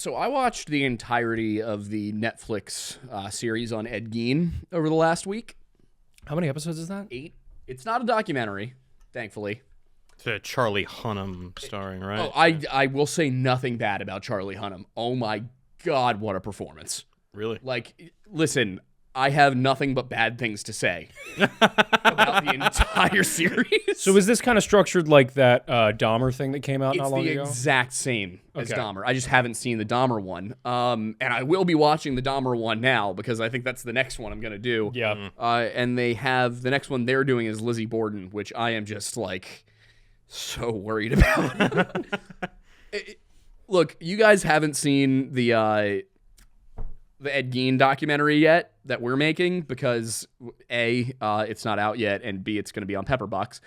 So I watched the entirety of the Netflix series on Ed Gein over the last week. How many episodes is that? 8. It's not a documentary, thankfully. It's Charlie Hunnam starring, right? Oh, I will say nothing bad about Charlie Hunnam. Oh my God, what a performance. Really? Like, listen, I have nothing but bad things to say about the entire series. So is this kind of structured like that Dahmer thing that came out It's not long the ago? exact same as Okay. Dahmer. I just haven't seen the Dahmer one. And I will be watching the Dahmer one now because I think that's the next one I'm going to do. Yeah. And they have, the next one they're doing is Lizzie Borden, which I am just like so worried about. Look, you guys haven't seen the Ed Gein documentary yet that we're making because A, it's not out yet, and B, it's going to be on Pepperbox.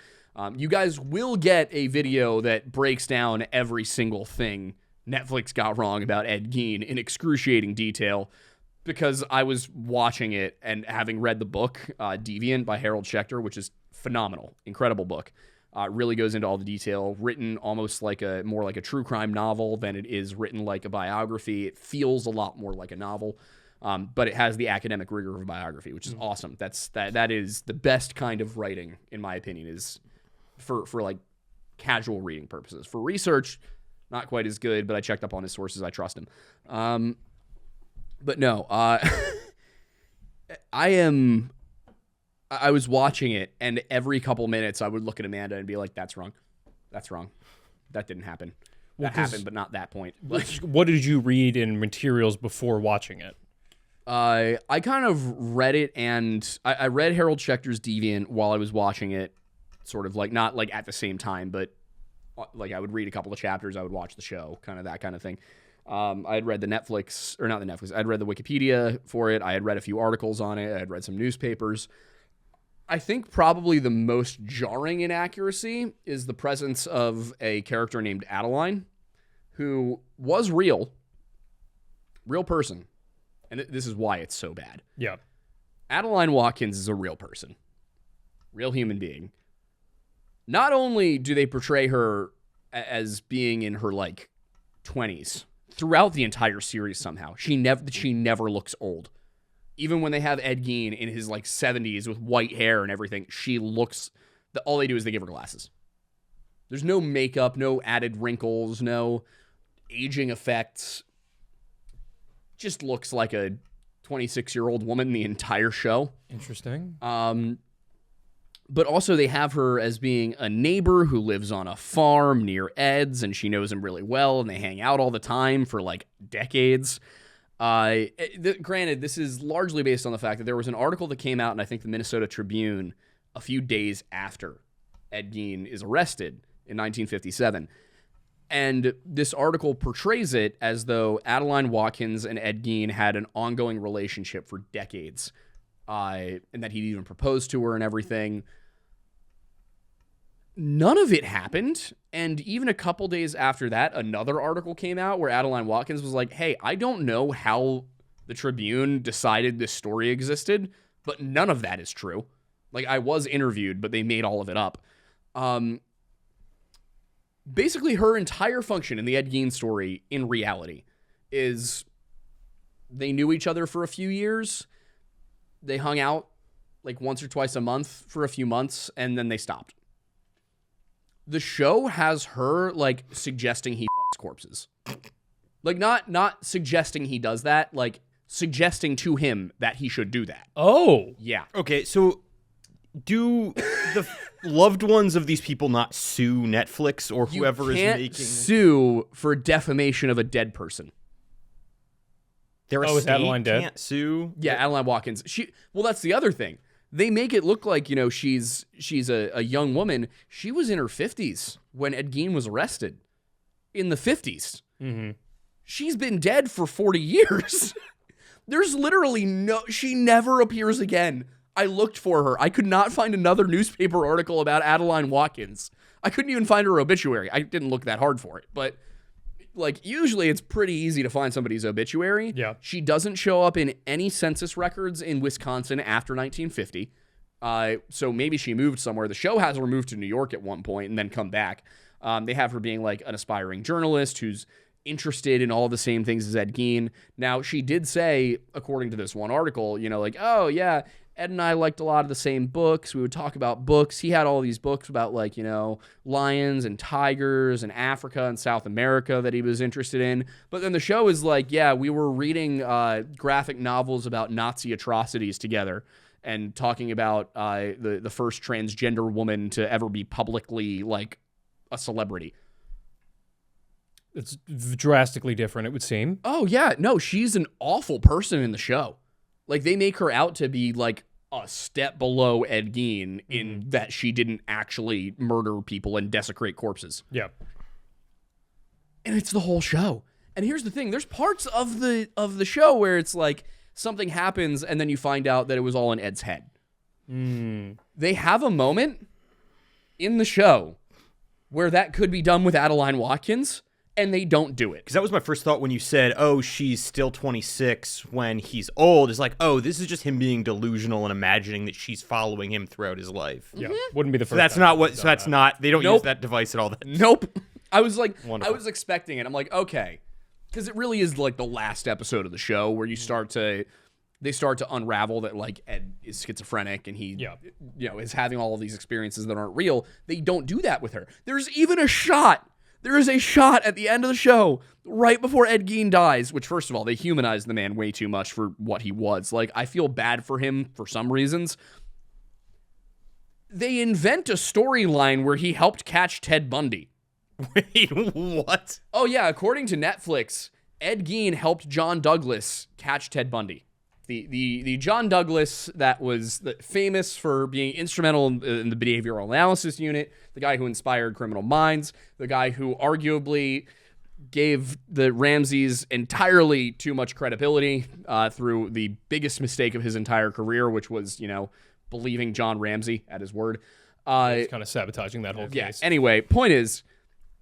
You guys will get a video that breaks down every single thing Netflix got wrong about Ed Gein in excruciating detail because I was watching it and having read the book, Deviant by Harold Schechter, which is phenomenal, incredible book. Really goes into all the detail, written almost like more like a true crime novel than it is written like a biography. It feels a lot more like a novel, but it has the academic rigor of a biography, which is awesome. That is the best kind of writing, in my opinion, is for like casual reading purposes. For research, not quite as good, but I checked up on his sources. I trust him. But no, I was watching it, and every couple minutes I would look at Amanda and be like, that's wrong. That's wrong. That didn't happen. That happened, but not that point. Like, What did you read in materials before watching it? I kind of read it, and I read Harold Schechter's Deviant while I was watching it, sort of like, not like at the same time, but like I would read a couple of chapters, I would watch the show, kind of that kind of thing. I had read the Netflix, or not the Netflix, I'd read the Wikipedia for it. I had read a few articles on it. I had read some newspapers. I think probably the most jarring inaccuracy is the presence of a character named Adeline, who was real person. And this is why it's so bad. Yeah. Adeline Watkins is a real person, real human being. Not only do they portray her as being in her like 20s throughout the entire series somehow, she never looks old. Even when they have Ed Gein in his like 70s with white hair and everything, she looks, all they do is they give her glasses. There's no makeup, no added wrinkles, no aging effects. Just looks like a 26-year-old woman the entire show. Interesting. But also they have her as being a neighbor who lives on a farm near Ed's, and she knows him really well, and they hang out all the time for like decades. Granted, this is largely based on the fact that there was an article that came out in, I think, the Minnesota Tribune a few days after Ed Gein is arrested in 1957. And this article portrays it as though Adeline Watkins and Ed Gein had an ongoing relationship for decades, and that he'd even proposed to her and everything. None of it happened. And even a couple days after that, another article came out where Adeline Watkins was like, hey, I don't know how the Tribune decided this story existed, but none of that is true. Like, I was interviewed, but they made all of it up. Basically, her entire function in the Ed Gein story, in reality, is they knew each other for a few years. They hung out like once or twice a month for a few months, and then they stopped. The show has her like suggesting he fucks corpses. Like not suggesting he does that, like suggesting to him that he should do that. Oh. Yeah. Okay, so do the loved ones of these people not sue Netflix or whoever you is can't making sue for defamation of a dead person. their Oh, is estate Adeline dead? can't sue? Yeah, Adeline Watkins. Well, that's the other thing. They make it look like, you know, she's a young woman. She was in her 50s when Ed Gein was arrested. In the 50s. Mm-hmm. She's been dead for 40 years. There's literally she never appears again. I looked for her. I could not find another newspaper article about Adeline Watkins. I couldn't even find her obituary. I didn't look that hard for it, but like usually it's pretty easy to find somebody's obituary. Yeah. She doesn't show up in any census records in Wisconsin after 1950. So maybe she moved somewhere. The show has her moved to New York at one point and then come back. They have her being like an aspiring journalist who's interested in all the same things as Ed Gein. Now, she did say, according to this one article, like, oh, yeah, Ed and I liked a lot of the same books. We would talk about books. He had all these books about, like, lions and tigers and Africa and South America that he was interested in. But then the show is like, yeah, we were reading graphic novels about Nazi atrocities together and talking about the first transgender woman to ever be publicly, like, a celebrity. It's drastically different, it would seem. Oh, yeah. No, she's an awful person in the show. Like, they make her out to be, like, a step below Ed Gein in that she didn't actually murder people and desecrate corpses. Yeah. And it's the whole show. And here's the thing. There's parts of the show where it's like something happens and then you find out that it was all in Ed's head. They have a moment in the show where that could be done with Adeline Watkins, and they don't do it. Because that was my first thought when you said, oh, she's still 26 when he's old. It's like, oh, this is just him being delusional and imagining that she's following him throughout his life. Yeah. Wouldn't be the first So that's time not what, they've so done that's that. not, they don't Nope. use that device at all. Nope. I was like, Wonderful. I was expecting it. I'm like, okay. Because it really is like the last episode of the show where they start to unravel that, like, Ed is schizophrenic and he, is having all of these experiences that aren't real. They don't do that with her. There's even a shot. There is a shot at the end of the show right before Ed Gein dies, which, first of all, they humanize the man way too much for what he was. Like, I feel bad for him for some reasons. They invent a storyline where he helped catch Ted Bundy. Wait, what? Oh, yeah, according to Netflix, Ed Gein helped John Douglas catch Ted Bundy. The John Douglas that was famous for being instrumental in the behavioral analysis unit, the guy who inspired Criminal Minds, the guy who arguably gave the Ramseys entirely too much credibility through the biggest mistake of his entire career, which was, believing John Ramsey at his word. It's kind of sabotaging that whole Yeah. case. Anyway, point is,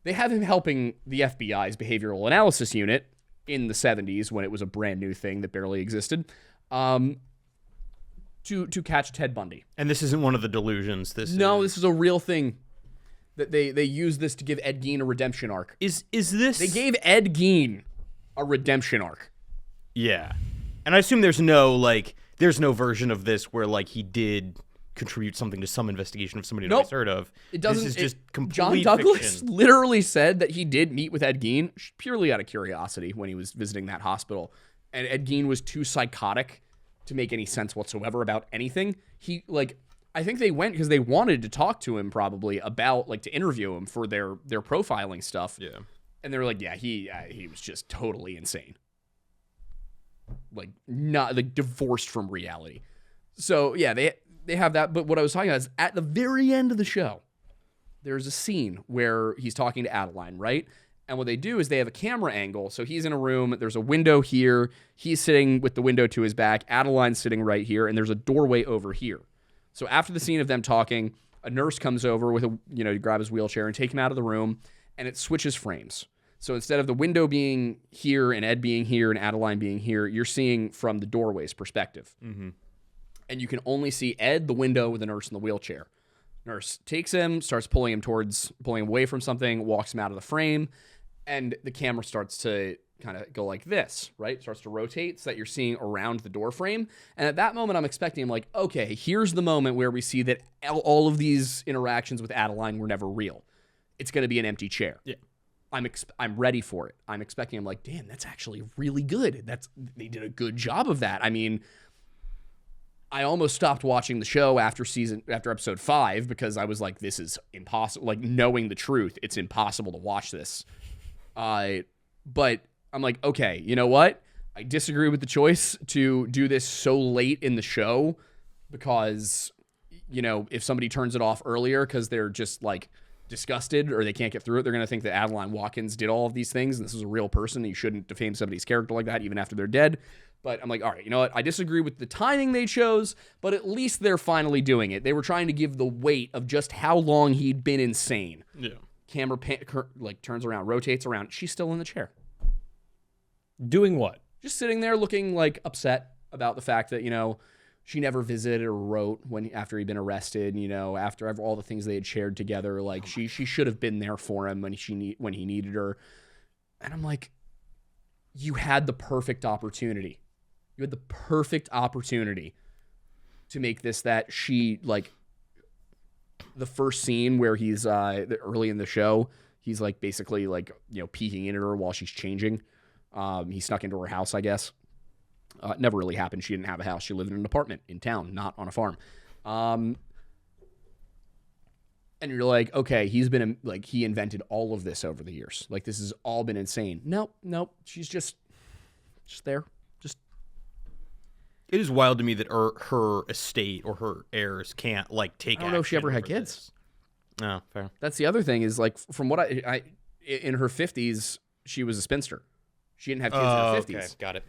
they have him helping the FBI's behavioral analysis unit in the 70s when it was a brand new thing that barely existed, to catch Ted Bundy. And this isn't one of the delusions. This is a real thing. That they use this to give Ed Gein a redemption arc. is this. They gave Ed Gein a redemption arc. Yeah. And I assume there's no version of this where, like, he did contribute something to some investigation of somebody nobody's heard of. It doesn't. This is just John complete Douglas fiction. literally said that he did meet with Ed Gein purely out of curiosity when he was visiting that hospital, and Ed Gein was too psychotic to make any sense whatsoever about anything. I think they went because they wanted to talk to him probably about, like, to interview him for their profiling stuff. Yeah. And they were like, yeah, he was just totally insane. Like, not, like, divorced from reality. So, yeah, they have that. But what I was talking about is at the very end of the show, there's a scene where he's talking to Adeline, right? And what they do is they have a camera angle. So he's in a room. There's a window here. He's sitting with the window to his back. Adeline's sitting right here. And there's a doorway over here. So after the scene of them talking, a nurse comes over with to grab his wheelchair and take him out of the room, and it switches frames. So instead of the window being here and Ed being here and Adeline being here, you're seeing from the doorway's perspective. Mm-hmm. And you can only see Ed, the window, the nurse in the wheelchair. Nurse takes him, starts pulling him away from something, walks him out of the frame, and the camera starts to kind of go like this, right? Starts to rotate so that you're seeing around the door frame. And at that moment, I'm expecting, like, okay, here's the moment where we see that all of these interactions with Adeline were never real. It's going to be an empty chair. Yeah. I'm ready for it. I'm expecting, I'm like, damn, that's actually really good. They did a good job of that. I mean, I almost stopped watching the show after episode 5 because I was like, this is impossible. Like, knowing the truth, it's impossible to watch this. But I'm like, okay, you know what? I disagree with the choice to do this so late in the show because, if somebody turns it off earlier because they're just, like, disgusted or they can't get through it, they're going to think that Adeline Watkins did all of these things and this is a real person and you shouldn't defame somebody's character like that even after they're dead. But I'm like, all right, you know what? I disagree with the timing they chose, but at least they're finally doing it. They were trying to give the weight of just how long he'd been insane. Yeah. Camera turns around, rotates around. She's still in the chair. Doing what? Just sitting there looking, like, upset about the fact that, she never visited or wrote after he'd been arrested, after all the things they had shared together. Like, she should have been there for him when he needed her. And I'm like, you had the perfect opportunity. You had the perfect opportunity to make this that she, like, the first scene where he's early in the show, he's like basically like, peeking in at her while she's changing. He snuck into her house, I guess. It never really happened. She didn't have a house. She lived in an apartment in town, not on a farm. And you're like, okay, he invented all of this over the years. Like, this has all been insane. Nope. She's just there. It is wild to me that her estate or her heirs can't like take. I don't know if she ever had kids. No, fair. That's the other thing is, like, from what I in her 50s, she was a spinster. She didn't have kids in her 50s. Okay, got it.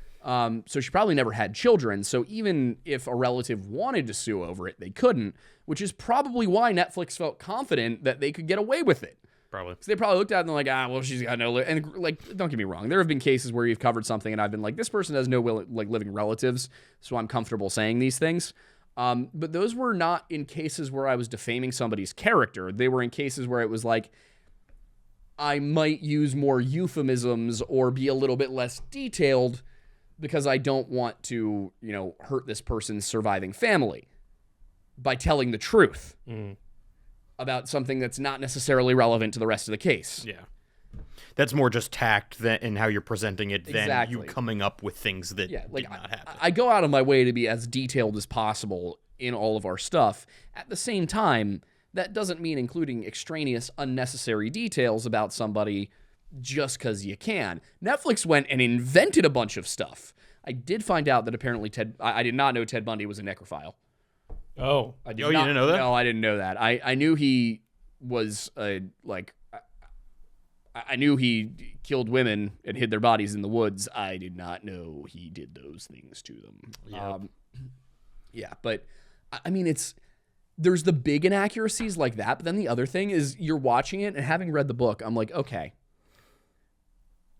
So she probably never had children. So even if a relative wanted to sue over it, they couldn't, which is probably why Netflix felt confident that they could get away with it. Probably. Because they probably looked at it and they're like, well, she's got no... And, like, don't get me wrong. There have been cases where you've covered something and I've been like, this person has no living relatives, so I'm comfortable saying these things. But those were not in cases where I was defaming somebody's character. They were in cases where it was like, I might use more euphemisms or be a little bit less detailed because I don't want to, hurt this person's surviving family by telling the truth about something that's not necessarily relevant to the rest of the case. Yeah. That's more just tact in how you're presenting it than Exactly. you coming up with things that did not happen. I go out of my way to be as detailed as possible in all of our stuff. At the same time, that doesn't mean including extraneous, unnecessary details about somebody just because you can. Netflix went and invented a bunch of stuff. I did find out that apparently I did not know Ted Bundy was a necrophile. Oh. You didn't know that? No, I didn't know that. I knew he was I knew he killed women and hid their bodies in the woods. I did not know he did those things to them. Yep. But I mean, there's the big inaccuracies like that. But then the other thing is you're watching it and having read the book, I'm like, okay,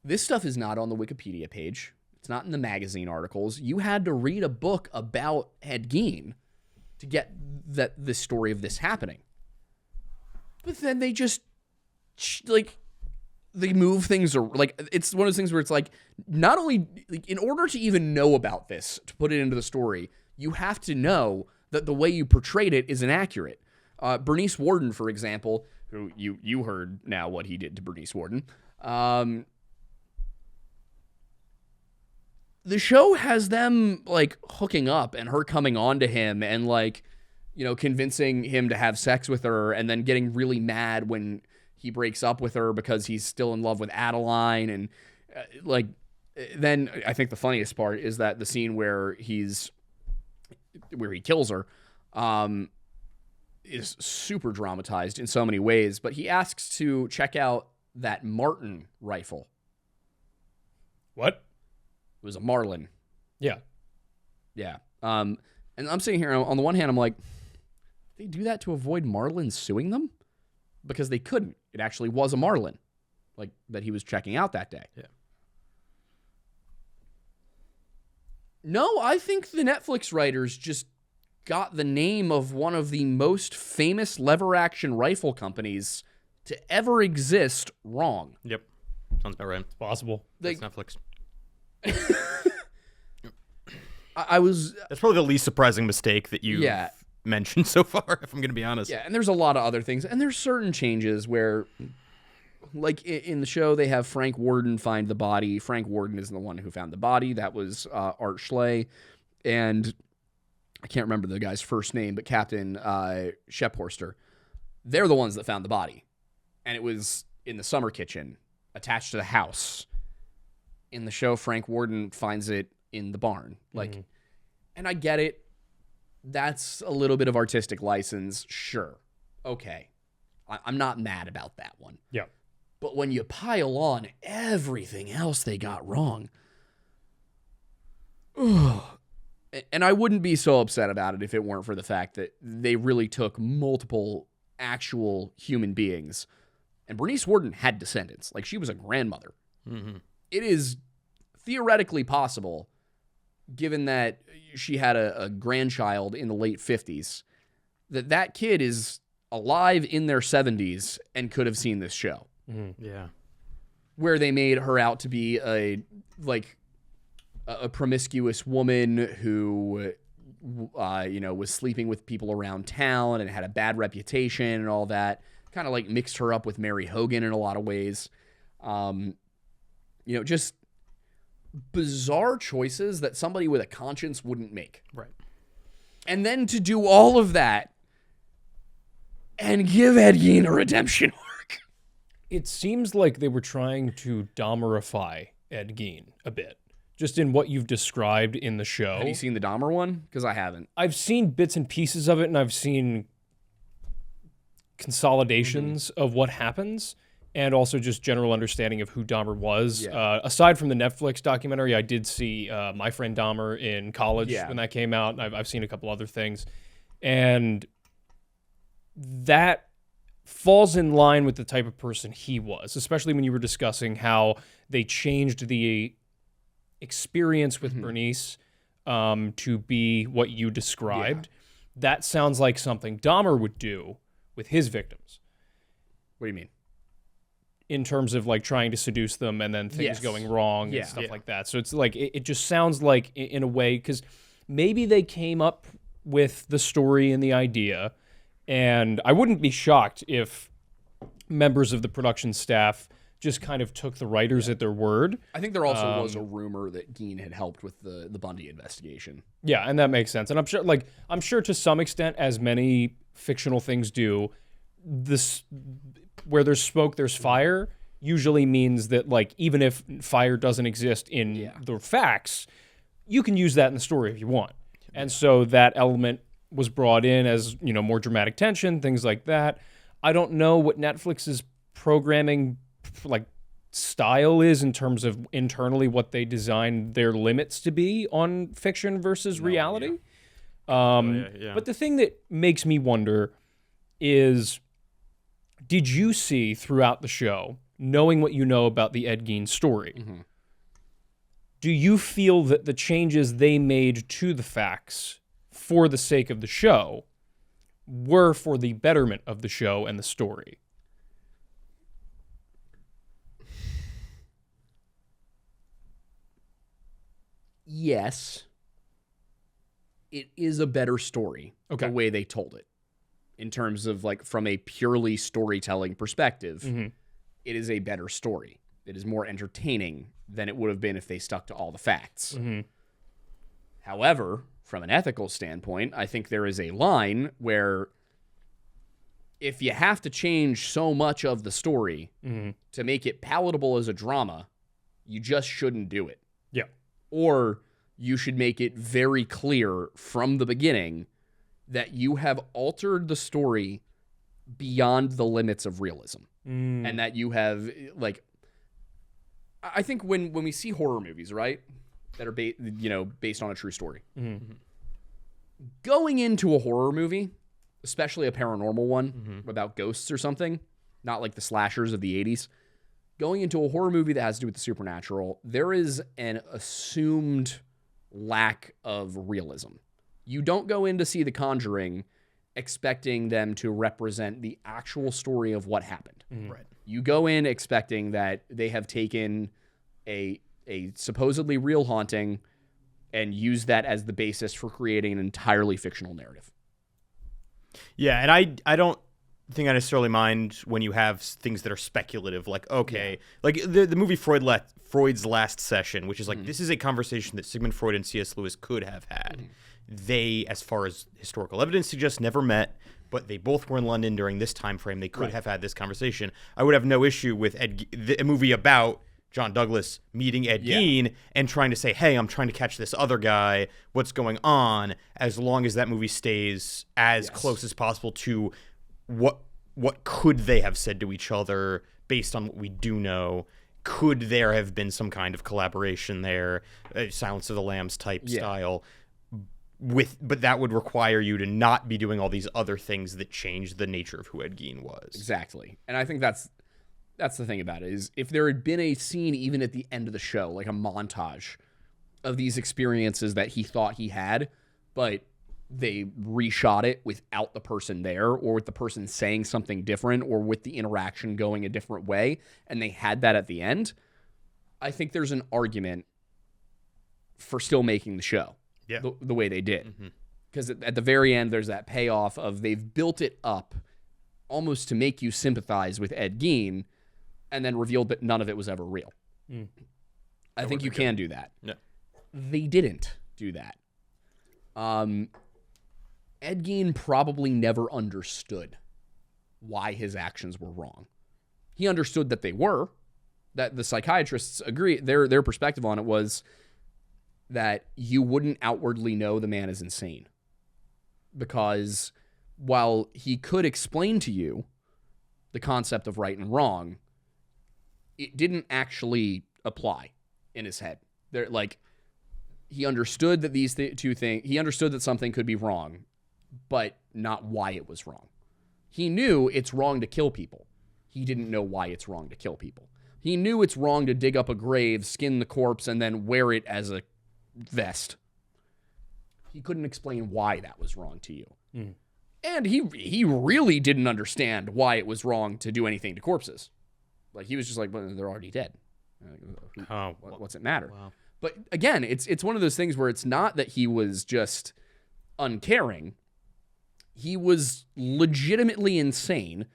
this stuff is not on the Wikipedia page. It's not in the magazine articles. You had to read a book about Ed Gein to get the story of this happening. But then they just they move things, or like, it's one of those things where it's like, not only in order to even know about this, to put it into the story, you have to know that the way you portrayed it is inaccurate. Bernice Worden, for example, who you heard now what he did to Bernice Worden. The show has them like hooking up and her coming on to him and like, convincing him to have sex with her and then getting really mad when he breaks up with her because he's still in love with Adeline. And then I think the funniest part is that the scene where he kills her is super dramatized in so many ways, but he asks to check out that Martin rifle. What? It was a Marlin. Yeah. Yeah. And I'm sitting here, on the one hand, I'm like, they do that to avoid Marlin suing them? Because they couldn't. It actually was a Marlin, like, that he was checking out that day. Yeah. No, I think the Netflix writers just got the name of one of the most famous lever-action rifle companies to ever exist wrong. Yep. Sounds about right. It's possible. That's Netflix. I was... That's probably the least surprising mistake that you mentioned so far, if I'm going to be honest. Yeah, and there's a lot of other things. And there's certain changes where, like in the show, they have Frank Worden find the body. Frank Worden isn't the one who found the body. That was Art Schley. And I can't remember the guy's first name, but Captain Shephorster. They're the ones that found the body. And it was in the summer kitchen, attached to the house. In the show, Frank Worden finds it in the barn. And I get it. That's a little bit of artistic license. Sure. Okay. I'm not mad about that one. Yeah. But when you pile on everything else they got wrong, and I wouldn't be so upset about it if it weren't for the fact that they really took multiple actual human beings. And Bernice Worden had descendants. Like, she was a grandmother. Mm-hmm. It is theoretically possible, given that she had a grandchild in the late 50s, that kid is alive in their 70s and could have seen this show. Mm-hmm. Yeah. where they made her out to be a promiscuous woman who was sleeping with people around town and had a bad reputation and all that. Kind of like mixed her up with Mary Hogan in a lot of ways. Just bizarre choices that somebody with a conscience wouldn't make. Right. And then to do all of that and give Ed Gein a redemption arc. It seems like they were trying to Dahmerify Ed Gein a bit, just in what you've described in the show. Have you seen the Dahmer one? Because I haven't. I've seen bits and pieces of it, and I've seen consolidations of what happens, and also just general understanding of who Dahmer was. Yeah. Aside from the Netflix documentary, I did see My Friend Dahmer in college when that came out, and I've seen a couple other things. And that falls in line with the type of person he was, especially when you were discussing how they changed the experience with Bernice to be what you described. Yeah. That sounds like something Dahmer would do with his victims. What do you mean? In terms of like trying to seduce them and then things going wrong and stuff like that. So it's like, it just sounds like in a way, because maybe they came up with the story and the idea, and I wouldn't be shocked if members of the production staff just kind of took the writers at their word. I think there also was a rumor that Gein had helped with the Bundy investigation. Yeah, and that makes sense. And I'm sure to some extent, as many fictional things do, this where there's smoke, there's fire usually means that, like, even if fire doesn't exist in the facts, you can use that in the story if you want. And so that element was brought in as, more dramatic tension, things like that. I don't know what Netflix's programming style is in terms of internally what they designed their limits to be on fiction versus reality. But the thing that makes me wonder is, did you see throughout the show, knowing what you know about the Ed Gein story, do you feel that the changes they made to the facts for the sake of the show were for the betterment of the show and the story? Yes. It is a better story, the way they told it. In terms of, from a purely storytelling perspective, it is a better story. It is more entertaining than it would have been if they stuck to all the facts. However, from an ethical standpoint, I think there is a line where if you have to change so much of the story to make it palatable as a drama, you just shouldn't do it. Yeah. Or you should make it very clear from the beginning that you have altered the story beyond the limits of realism. And that you have, I think when we see horror movies, right, that are based on a true story, going into a horror movie, especially a paranormal one about ghosts or something, not like the slashers of the 80s, going into a horror movie that has to do with the supernatural, there is an assumed lack of realism. You don't go in to see The Conjuring expecting them to represent the actual story of what happened. Right. You go in expecting that they have taken a supposedly real haunting and used that as the basis for creating an entirely fictional narrative. Yeah, and I don't think I necessarily mind when you have things that are speculative, like the movie Freud's Last Session, which is this is a conversation that Sigmund Freud and C.S. Lewis could have had. They, as far as historical evidence suggests, never met, but they both were in London during this time frame. They could have had this conversation. I would have no issue with a movie about John Douglas meeting Ed Gein and trying to say, hey, I'm trying to catch this other guy. What's going on? As long as that movie stays as close as possible to what could they have said to each other based on what we do know. Could there have been some kind of collaboration there, Silence of the Lambs type style? But that would require you to not be doing all these other things that change the nature of who Ed Gein was. Exactly. And I think that's the thing about it, is if there had been a scene even at the end of the show, like a montage of these experiences that he thought he had, but they reshot it without the person there, or with the person saying something different, or with the interaction going a different way, and they had that at the end, I think there's an argument for still making the show the way they did. Because at the very end, there's that payoff of they've built it up almost to make you sympathize with Ed Gein, and then revealed that none of it was ever real. I think you can do that. Yeah. They didn't do that. Ed Gein probably never understood why his actions were wrong. He understood that they were, that the psychiatrists agree, their perspective on it was that you wouldn't outwardly know the man is insane. Because while he could explain to you the concept of right and wrong, it didn't actually apply in his head. He understood that these two things, he understood that something could be wrong, but not why it was wrong. He knew it's wrong to kill people. He didn't know why it's wrong to kill people. He knew it's wrong to dig up a grave, skin the corpse, and then wear it as a vest. He couldn't explain why that was wrong to you. And he really didn't understand why it was wrong to do anything to corpses. Like, he was just like, well, they're already dead. What's it matter? Wow. But again, it's one of those things where it's not that he was just uncaring. He was legitimately insane,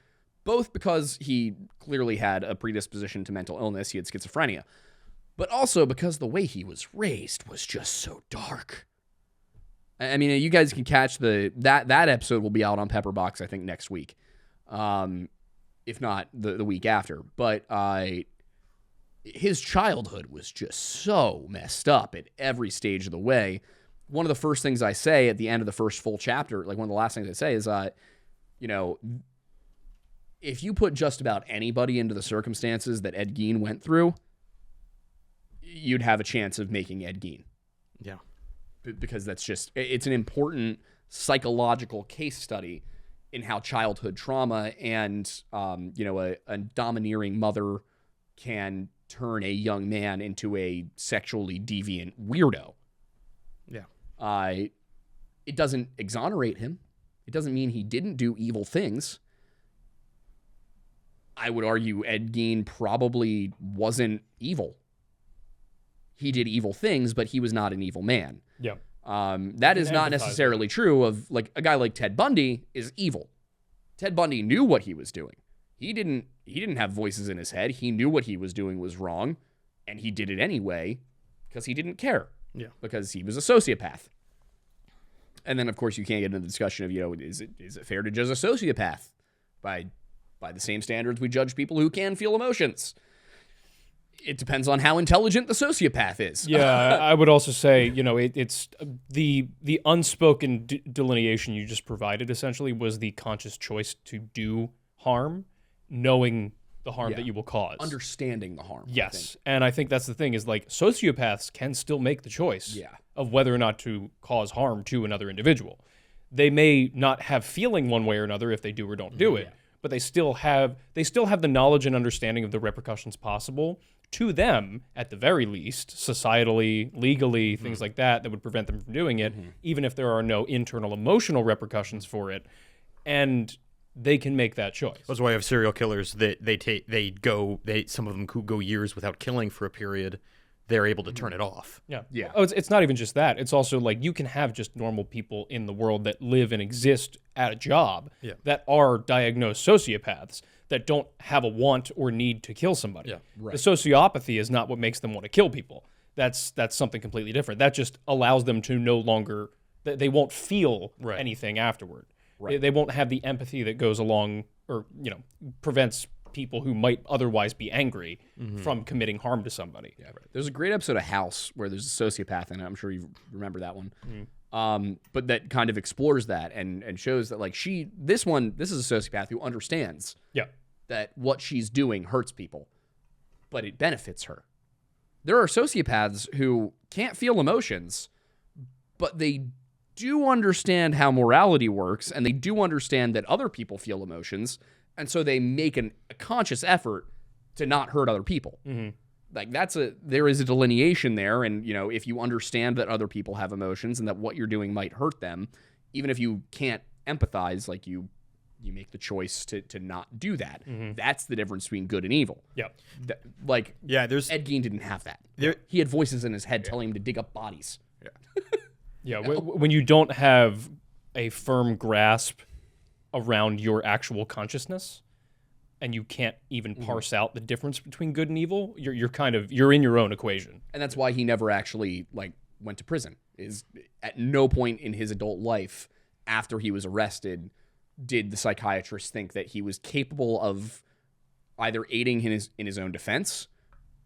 both because he clearly had a predisposition to mental illness. He had schizophrenia, but also because the way he was raised was just so dark. I mean, you guys can catch that episode will be out on Pepperbox, I think, next week, if not the week after. But his childhood was just so messed up at every stage of the way. One of the first things I say at the end of the first full chapter, like one of the last things I say is, if you put just about anybody into the circumstances that Ed Gein went through, you'd have a chance of making Ed Gein. Yeah. Because it's an important psychological case study in how childhood trauma and, a domineering mother can turn a young man into a sexually deviant weirdo. Yeah. It doesn't exonerate him. It doesn't mean he didn't do evil things. I would argue Ed Gein probably wasn't evil. He did evil things, but he was not an evil man. Yeah. That is not necessarily true of, like, a guy like Ted Bundy is evil. Ted Bundy knew what he was doing. He didn't have voices in his head. He knew what he was doing was wrong, and he did it anyway because he didn't care. Yeah. Because he was a sociopath. And then, of course, you can't get into the discussion of, is it fair to judge a sociopath by the same standards we judge people who can feel emotions? It depends on how intelligent the sociopath is. Yeah, I would also say, it's the unspoken delineation you just provided essentially was the conscious choice to do harm, knowing the harm that you will cause. Understanding the harm. Yes. And I think that's the thing is, like, sociopaths can still make the choice of whether or not to cause harm to another individual. They may not have feeling one way or another if they do or don't do it, but they still have the knowledge and understanding of the repercussions possible to them, at the very least, societally, legally, things like that would prevent them from doing it, even if there are no internal emotional repercussions for it. And they can make that choice. That's why you have serial killers that some of them could go years without killing for a period. They're able to turn it off. Yeah. Yeah. Oh, it's not even just that. It's also like you can have just normal people in the world that live and exist at a job that are diagnosed sociopaths that don't have a want or need to kill somebody. Yeah, right. The sociopathy is not what makes them want to kill people. That's something completely different. That just allows them to no longer, they won't feel anything afterward. Right. They won't have the empathy that goes along or, prevents people who might otherwise be angry from committing harm to somebody. Yeah, right. There's a great episode of House where there's a sociopath in it. I'm sure you remember that one. But that kind of explores that and shows that, like, this is a sociopath who understands that what she's doing hurts people, but it benefits her. There are sociopaths who can't feel emotions, but they do understand how morality works, and they do understand that other people feel emotions, and so they make a conscious effort to not hurt other people. Like, there is a delineation there, and if you understand that other people have emotions and that what you're doing might hurt them, even if you can't empathize, like you make the choice to not do that. That's the difference between good and evil. Yep. Like there's Ed Gein didn't have that. There- He had voices in his head telling him to dig up bodies. Yeah, when you don't have a firm grasp around your actual consciousness, and you can't even parse out the difference between good and evil, you're in your own equation. And that's why he never actually like went to prison. Is at no point in his adult life after he was arrested did the psychiatrist think that he was capable of either aiding in his own defense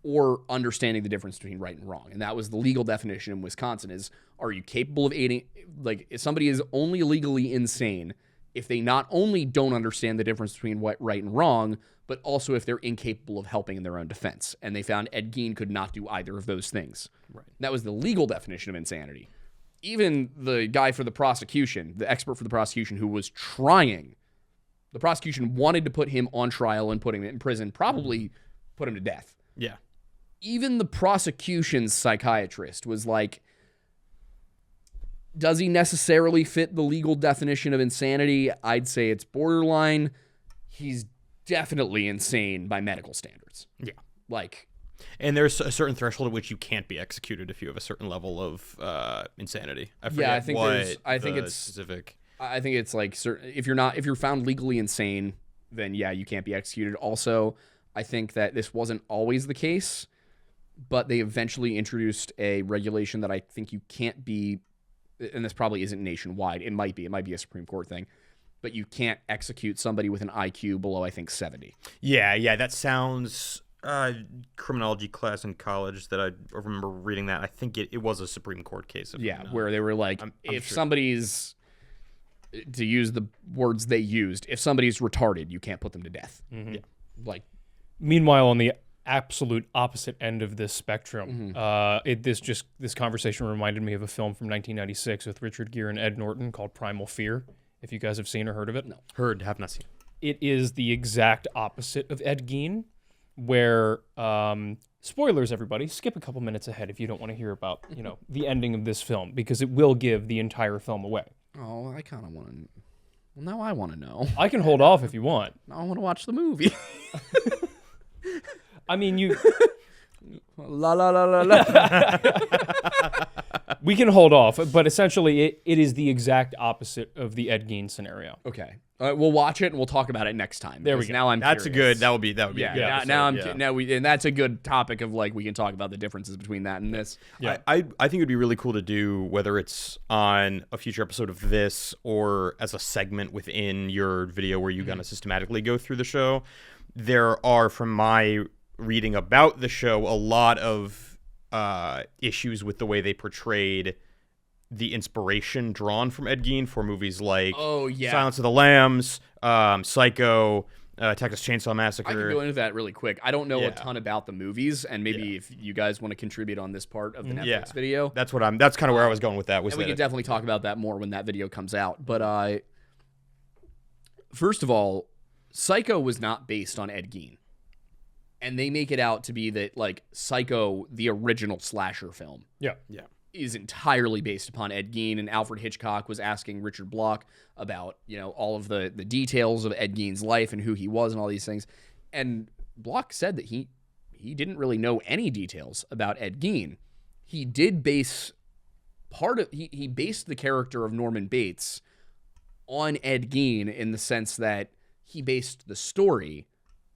or understanding the difference between right and wrong. And that was the legal definition in Wisconsin is, are you capable of aiding, like if somebody is only legally insane if they not only don't understand the difference between what right and wrong, but also if they're incapable of helping in their own defense. And they found Ed Gein could not do either of those things. Right. That was the legal definition of insanity. Even the guy for the prosecution, the expert for the prosecution who was trying, the prosecution wanted to put him on trial and put him in prison, probably put him to death. Yeah. Even the prosecution's psychiatrist was like, does he necessarily fit the legal definition of insanity? I'd say it's borderline. He's definitely insane by medical standards. Yeah. Like, And there's a certain threshold at which you can't be executed if you have a certain level of insanity. I forget I think what there's- I think the it's- specific. I think it's like if you're found legally insane, then yeah, you can't be executed. Also, I think that this wasn't always the case, but they eventually introduced a regulation that I think you can't be, and this probably isn't nationwide. It might be a Supreme Court thing, but you can't execute somebody with an IQ below, I think, 70. Yeah, that sounds criminology class in college that I remember reading that. I think it was a Supreme Court case. Where they were like, I'm if sure. somebody's, to use the words they used, if somebody's retarded, you can't put them to death. Yeah. Like, Meanwhile, on the absolute opposite end of this spectrum, this conversation reminded me of a film from 1996 with Richard Gere and Ed Norton called Primal Fear. If you guys have seen or heard of it, no. Have not seen. It is the exact opposite of Ed Gein, where spoilers, everybody, skip a couple minutes ahead if you don't want to hear about the ending of this film, because it will give the entire film away. oh, I kind of want to. Well, now I want to know. I can hold off if you want. Now I want to watch the movie. I mean, La la la la la. we can hold off, but essentially it is the exact opposite of the Ed Gein scenario. Okay, we'll watch it and we'll talk about it next time. There we because go. Now I'm. That's curious. That would be a Yeah. good Now, episode, now I'm. yeah. Now we and that's a good topic of like we can talk about the differences between that and this. Yeah. I think it'd be really cool to do, whether it's on a future episode of this or as a segment within your video where you kind of systematically go through the show. There are, from my reading about the show, a lot of issues with the way they portrayed the inspiration drawn from Ed Gein for movies like Oh yeah. Silence of the Lambs, Psycho, Texas Chainsaw Massacre. I can go into that really quick. I don't know Yeah. a ton about the movies, and maybe if you guys want to contribute on this part of the Netflix Yeah. video, That's kind of where I was going with that. Was and we that can definitely talk about that more when that video comes out. But first of all, Psycho was not based on Ed Gein. And they make it out to be that, like, Psycho, the original slasher film, Yeah. is entirely based upon Ed Gein. And Alfred Hitchcock was asking Richard Bloch about, all of the details of Ed Gein's life and who he was and all these things. And Bloch said that he didn't really know any details about Ed Gein. He did base he based the character of Norman Bates on Ed Gein in the sense that he based the story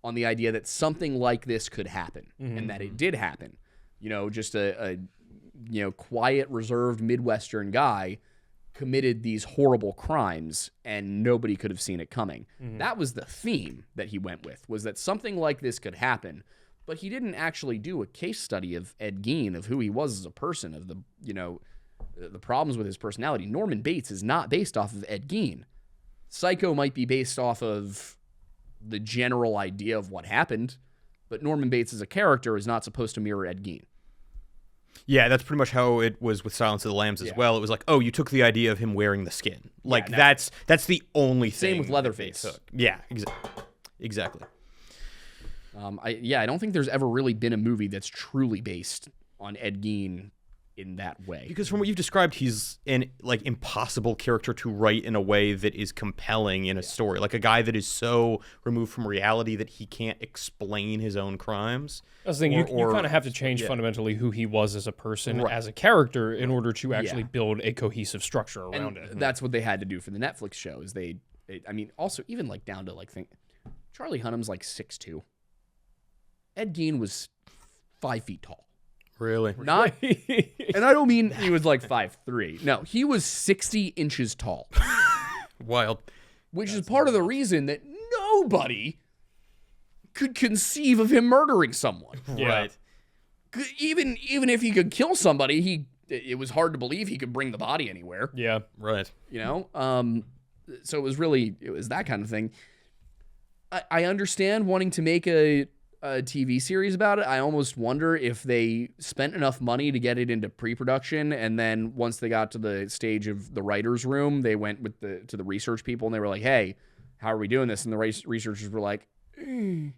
on the idea that something like this could happen and that it did happen. Just a quiet, reserved Midwestern guy committed these horrible crimes and nobody could have seen it coming. That was the theme that he went with, was that something like this could happen, but he didn't actually do a case study of Ed Gein, of who he was as a person, of the problems with his personality. Norman Bates is not based off of Ed Gein. Psycho might be based off of the general idea of what happened, but Norman Bates as a character is not supposed to mirror Ed Gein. Yeah, that's pretty much how it was with Silence of the Lambs as Yeah. well. It was like, oh, you took the idea of him wearing the skin. Like, no. that's the only thing. Same with Leatherface. they took. Yeah, exactly. I don't think there's ever really been a movie that's truly based on Ed Gein in that way. Because from what you've described, he's an impossible character to write in a way that is compelling in a story. Like a guy that is so removed from reality that he can't explain his own crimes. That's the thing. You kind of have to change fundamentally who he was as a person, as a character, in order to actually build a cohesive structure around it. That's what they had to do for the Netflix show. Is I mean, also even like down to like Charlie Hunnam's like 6'2". Ed Gein was 5 feet tall. Really? Not, and I don't mean he was like 5'3". No, he was 60 inches tall. Wild. Which is part of the reason that nobody could conceive of him murdering someone. Right. Even if he could kill somebody, it was hard to believe he could bring the body anywhere. Yeah. Right. You know? So it was that kind of thing. I understand wanting to make a TV series about it. I almost wonder if they spent enough money to get it into pre-production, and then once they got to the stage of the writer's room, they went to the research people and they were like, "Hey, how are we doing this?" And the researchers were like, "We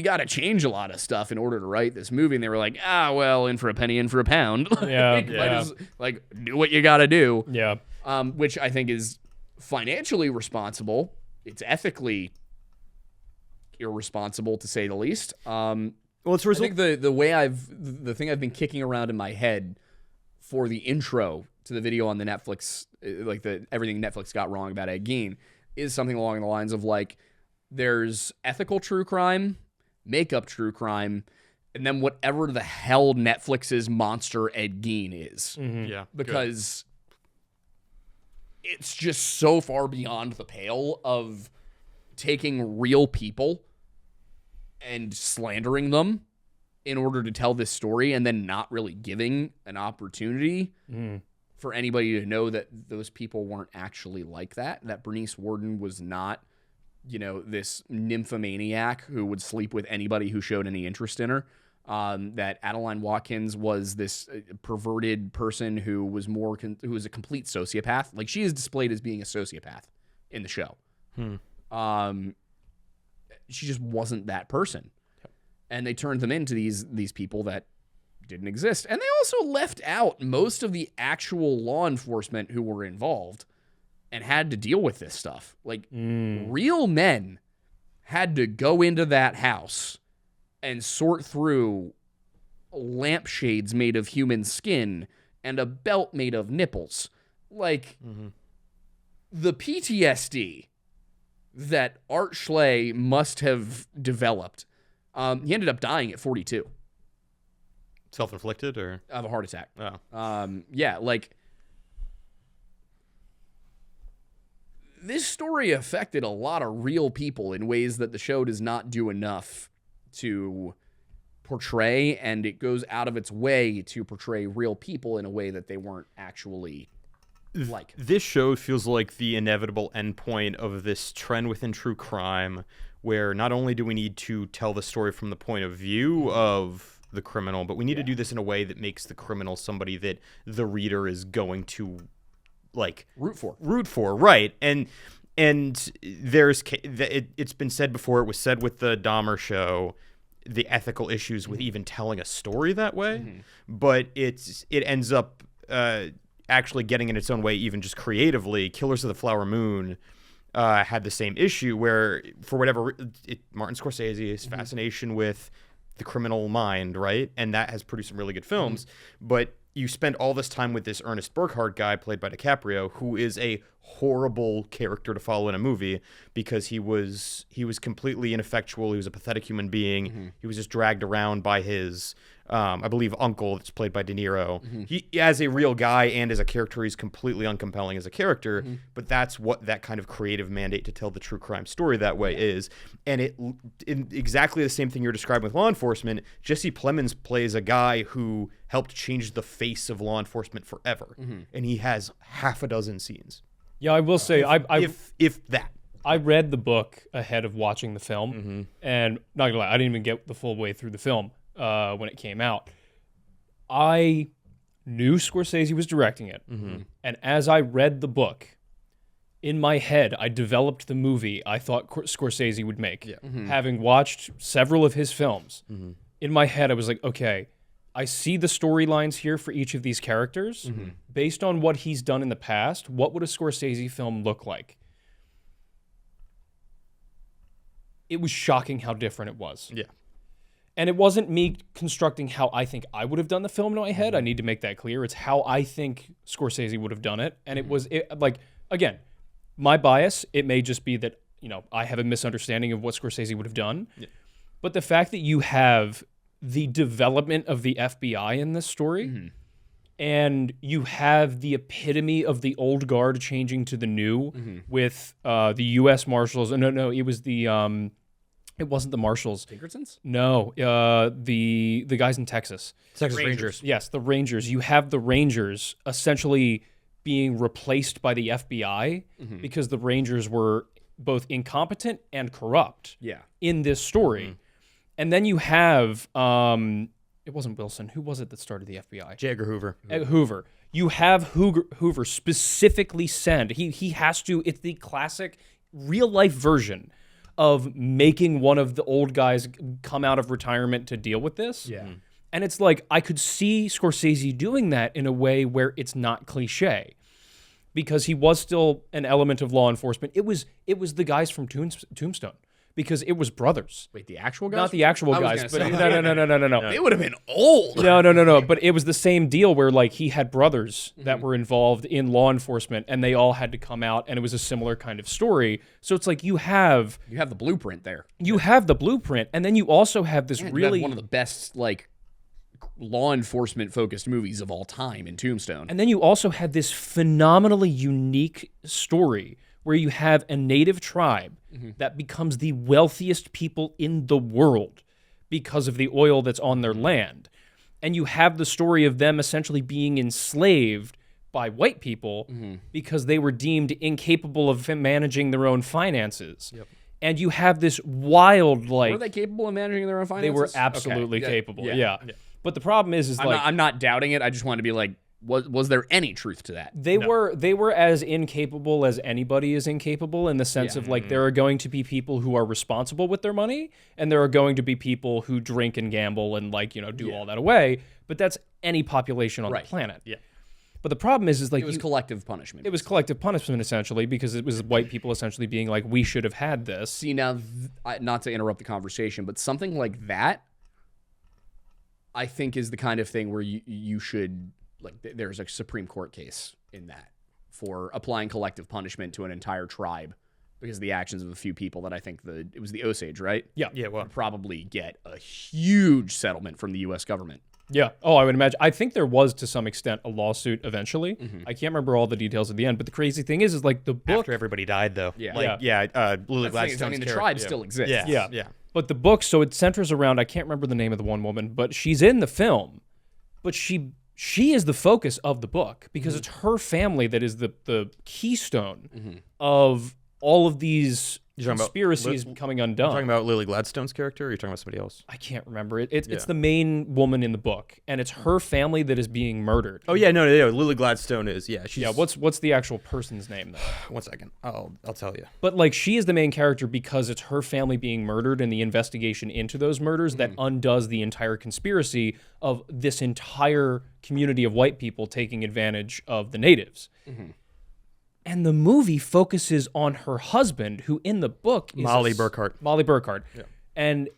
got to change a lot of stuff in order to write this movie." And they were like, well, in for a penny, in for a pound. Like, do what you got to do. Yeah. Which I think is financially responsible. It's ethically irresponsible, to say the least. Well, it's a result. I think the thing I've been kicking around in my head for the intro to the video on the Netflix, like everything Netflix got wrong about Ed Gein, is something along the lines of like, there's ethical true crime, makeup true crime, and then whatever the hell Netflix's monster Ed Gein is. Mm-hmm. Yeah. Because it's just so far beyond the pale of taking real people and slandering them in order to tell this story and then not really giving an opportunity for anybody to know that those people weren't actually like that Bernice Worden was not, this nymphomaniac who would sleep with anybody who showed any interest in her. That Adeline Watkins was this perverted person who was who was a complete sociopath. Like, she is displayed as being a sociopath in the show. She just wasn't that person. And they turned them into these people that didn't exist. And they also left out most of the actual law enforcement who were involved and had to deal with this stuff. Like, real men had to go into that house and sort through lampshades made of human skin and a belt made of nipples. Like, the PTSD that Art Schley must have developed. He ended up dying at 42. Self-inflicted or? Of a heart attack. Oh. Like, this story affected a lot of real people in ways that the show does not do enough to portray, and it goes out of its way to portray real people in a way that they weren't actually like. This show feels like the inevitable endpoint of this trend within true crime, where not only do we need to tell the story from the point of view of the criminal, but we need to do this in a way that makes the criminal somebody that the reader is going to like root for, right? And it's been said before. It was said with the Dahmer show, the ethical issues with even telling a story that way, but it ends up actually getting in its own way, even just creatively. Killers of the Flower Moon had the same issue where, for whatever Martin Scorsese's fascination with the criminal mind, right, and that has produced some really good films, but you spend all this time with this Ernest Burkhart guy played by DiCaprio, who is a horrible character to follow in a movie because he was completely ineffectual. He was a pathetic human being. He was just dragged around by his, I believe, uncle that's played by De Niro. He, as a real guy and as a character, he's completely uncompelling as a character, but that's what that kind of creative mandate to tell the true crime story that way is. And in exactly the same thing you're describing with law enforcement, Jesse Plemons plays a guy who helped change the face of law enforcement forever. And he has half a dozen scenes. Yeah, I will say, if that. I read the book ahead of watching the film, and not gonna lie, I didn't even get the full way through the film when it came out. I knew Scorsese was directing it, and as I read the book, in my head, I developed the movie I thought Scorsese would make. Having watched several of his films, in my head, I was like, okay, I see the storylines here for each of these characters. Based on what he's done in the past, what would a Scorsese film look like? It was shocking how different it was. Yeah. And it wasn't me constructing how I think I would have done the film in my head. I need to make that clear. It's how I think Scorsese would have done it. And again, my bias, it may just be that, I have a misunderstanding of what Scorsese would have done. Yeah. But the fact that you have the development of the FBI in this story, and you have the epitome of the old guard changing to the new with the U.S. Marshals. No, it was the... It wasn't the Marshals. Pinkertons? No, the guys in Texas. Texas Rangers. Yes, the Rangers. You have the Rangers essentially being replaced by the FBI because the Rangers were both incompetent and corrupt in this story. And then you have, it wasn't Wilson. Who was it that started the FBI? J. Edgar Hoover. Hoover. You have Hoover specifically send. He has to. It's the classic real life version of making one of the old guys come out of retirement to deal with this. Yeah. And it's like, I could see Scorsese doing that in a way where it's not cliche, because he was still an element of law enforcement. It was the guys from Tombstone, because it was brothers. Wait, the actual guys? Not the actual I was guys, gonna but say. no. They would have been old. No. But it was the same deal where like he had brothers that were involved in law enforcement, and they all had to come out, and it was a similar kind of story. So it's like you have the blueprint there. You have the blueprint, and then you also have this You really have one of the best law enforcement focused movies of all time in Tombstone. And then you also had this phenomenally unique story where you have a native tribe that becomes the wealthiest people in the world because of the oil that's on their land. And you have the story of them essentially being enslaved by white people because they were deemed incapable of managing their own finances. Yep. And you have this wild, Were they capable of managing their own finances? They were absolutely Okay. capable, yeah. But the problem is I'm not doubting it. I just want to be like, was there any truth to that? they were as incapable as anybody is incapable, in the sense of like there are going to be people who are responsible with their money, and there are going to be people who drink and gamble and do all that away. But that's any population on the planet. Yeah. But the problem is like It was collective punishment. it was collective punishment essentially, because it was white people essentially being like, we should have had this. See, now, not to interrupt the conversation, but something like that, I think, is the kind of thing where you should, there's a Supreme Court case in that for applying collective punishment to an entire tribe because of the actions of a few people that I think it was the Osage, right? Yeah. Yeah, well. Would probably get a huge settlement from the U.S. government. Yeah. Oh, I would imagine. I think there was, to some extent, a lawsuit eventually. I can't remember all the details at the end, but the crazy thing is like the book. After everybody died, though. Yeah. Lily That's the thing is, Gladstone's the character. tribe still exists. Yeah. But the book, so it centers around, I can't remember the name of the one woman, but she's in the film, but she is the focus of the book because it's her family that is the keystone of all of these You're talking about conspiracies becoming undone. Talking about Lily Gladstone's character, or you're talking about somebody else? I can't remember it. It's the main woman in the book, and it's her family that is being murdered. Oh yeah, no, Lily Gladstone is she's Yeah, what's the actual person's name though? 1 second. I'll tell you. But she is the main character because it's her family being murdered and the investigation into those murders that undoes the entire conspiracy of this entire community of white people taking advantage of the natives. And the movie focuses on her husband, who in the book is Molly Burkhart. Molly Burkhart. Yeah. And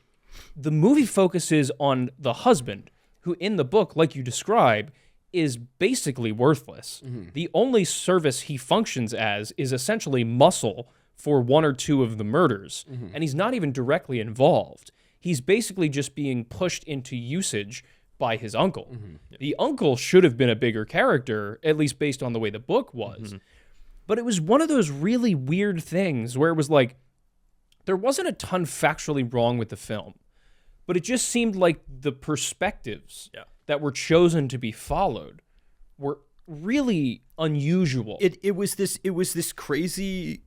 the movie focuses on the husband, who in the book, like you describe, is basically worthless. The only service he functions as is essentially muscle for one or two of the murders. And he's not even directly involved. He's basically just being pushed into usage by his uncle. The uncle should have been a bigger character, at least based on the way the book was. But it was one of those really weird things where it was like, there wasn't a ton factually wrong with the film, but it just seemed like the perspectives that were chosen to be followed were really unusual. It was this crazy,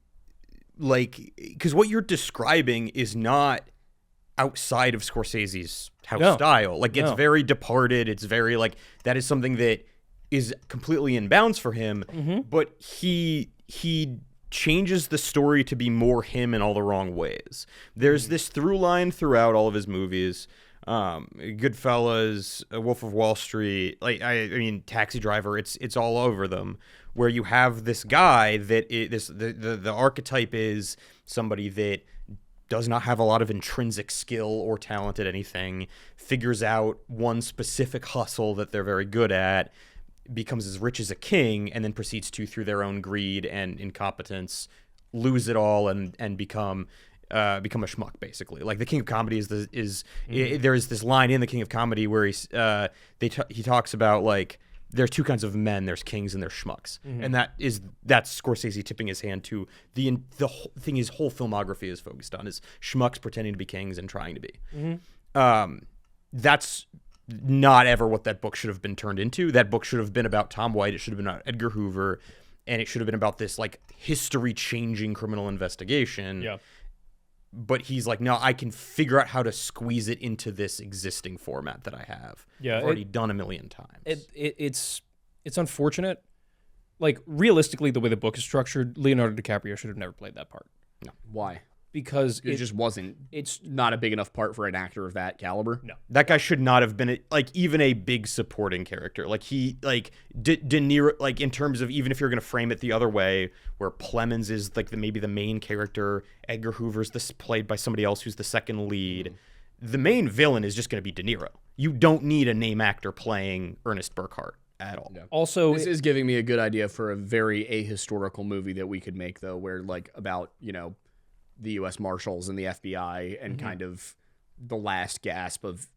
because what you're describing is not outside of Scorsese's house style. It's very departed. It's very that is something that is completely in bounds for him, but he changes the story to be more him in all the wrong ways. There's this through line throughout all of his movies Goodfellas, Wolf of Wall Street, I mean Taxi Driver. It's all over them. Where you have this guy that the archetype is somebody that does not have a lot of intrinsic skill or talent at anything, figures out one specific hustle that they're very good at, becomes as rich as a king, and then proceeds to, through their own greed and incompetence, lose it all and become a schmuck, basically. Like the King of Comedy there is this line in the King of Comedy where he talks about like there's two kinds of men. There's kings and there's schmucks, and that's Scorsese tipping his hand to the whole thing. His whole filmography is focused on is schmucks pretending to be kings and trying to be. That's not ever what that book should have been turned into. That book should have been about Tom White. It should have been about Edgar Hoover, and it should have been about this like history-changing criminal investigation. Yeah. But he's like, no, I can figure out how to squeeze it into this existing format that I have. Yeah, I've already done a million times. It's unfortunate. Like realistically, the way the book is structured, Leonardo DiCaprio should have never played that part Why? because It just wasn't. It's not a big enough part for an actor of that caliber. No. That guy should not have been even a big supporting character. Like De Niro, like in terms of even if you're going to frame it the other way, where Plemons is like maybe the main character, Edgar Hoover's played by somebody else who's the second lead. The main villain is just going to be De Niro. You don't need a name actor playing Ernest Burkhart at all. Yeah. Also, This is giving me a good idea for a very ahistorical movie that we could make, though, where like about the U.S. Marshals and the FBI and kind of the last gasp of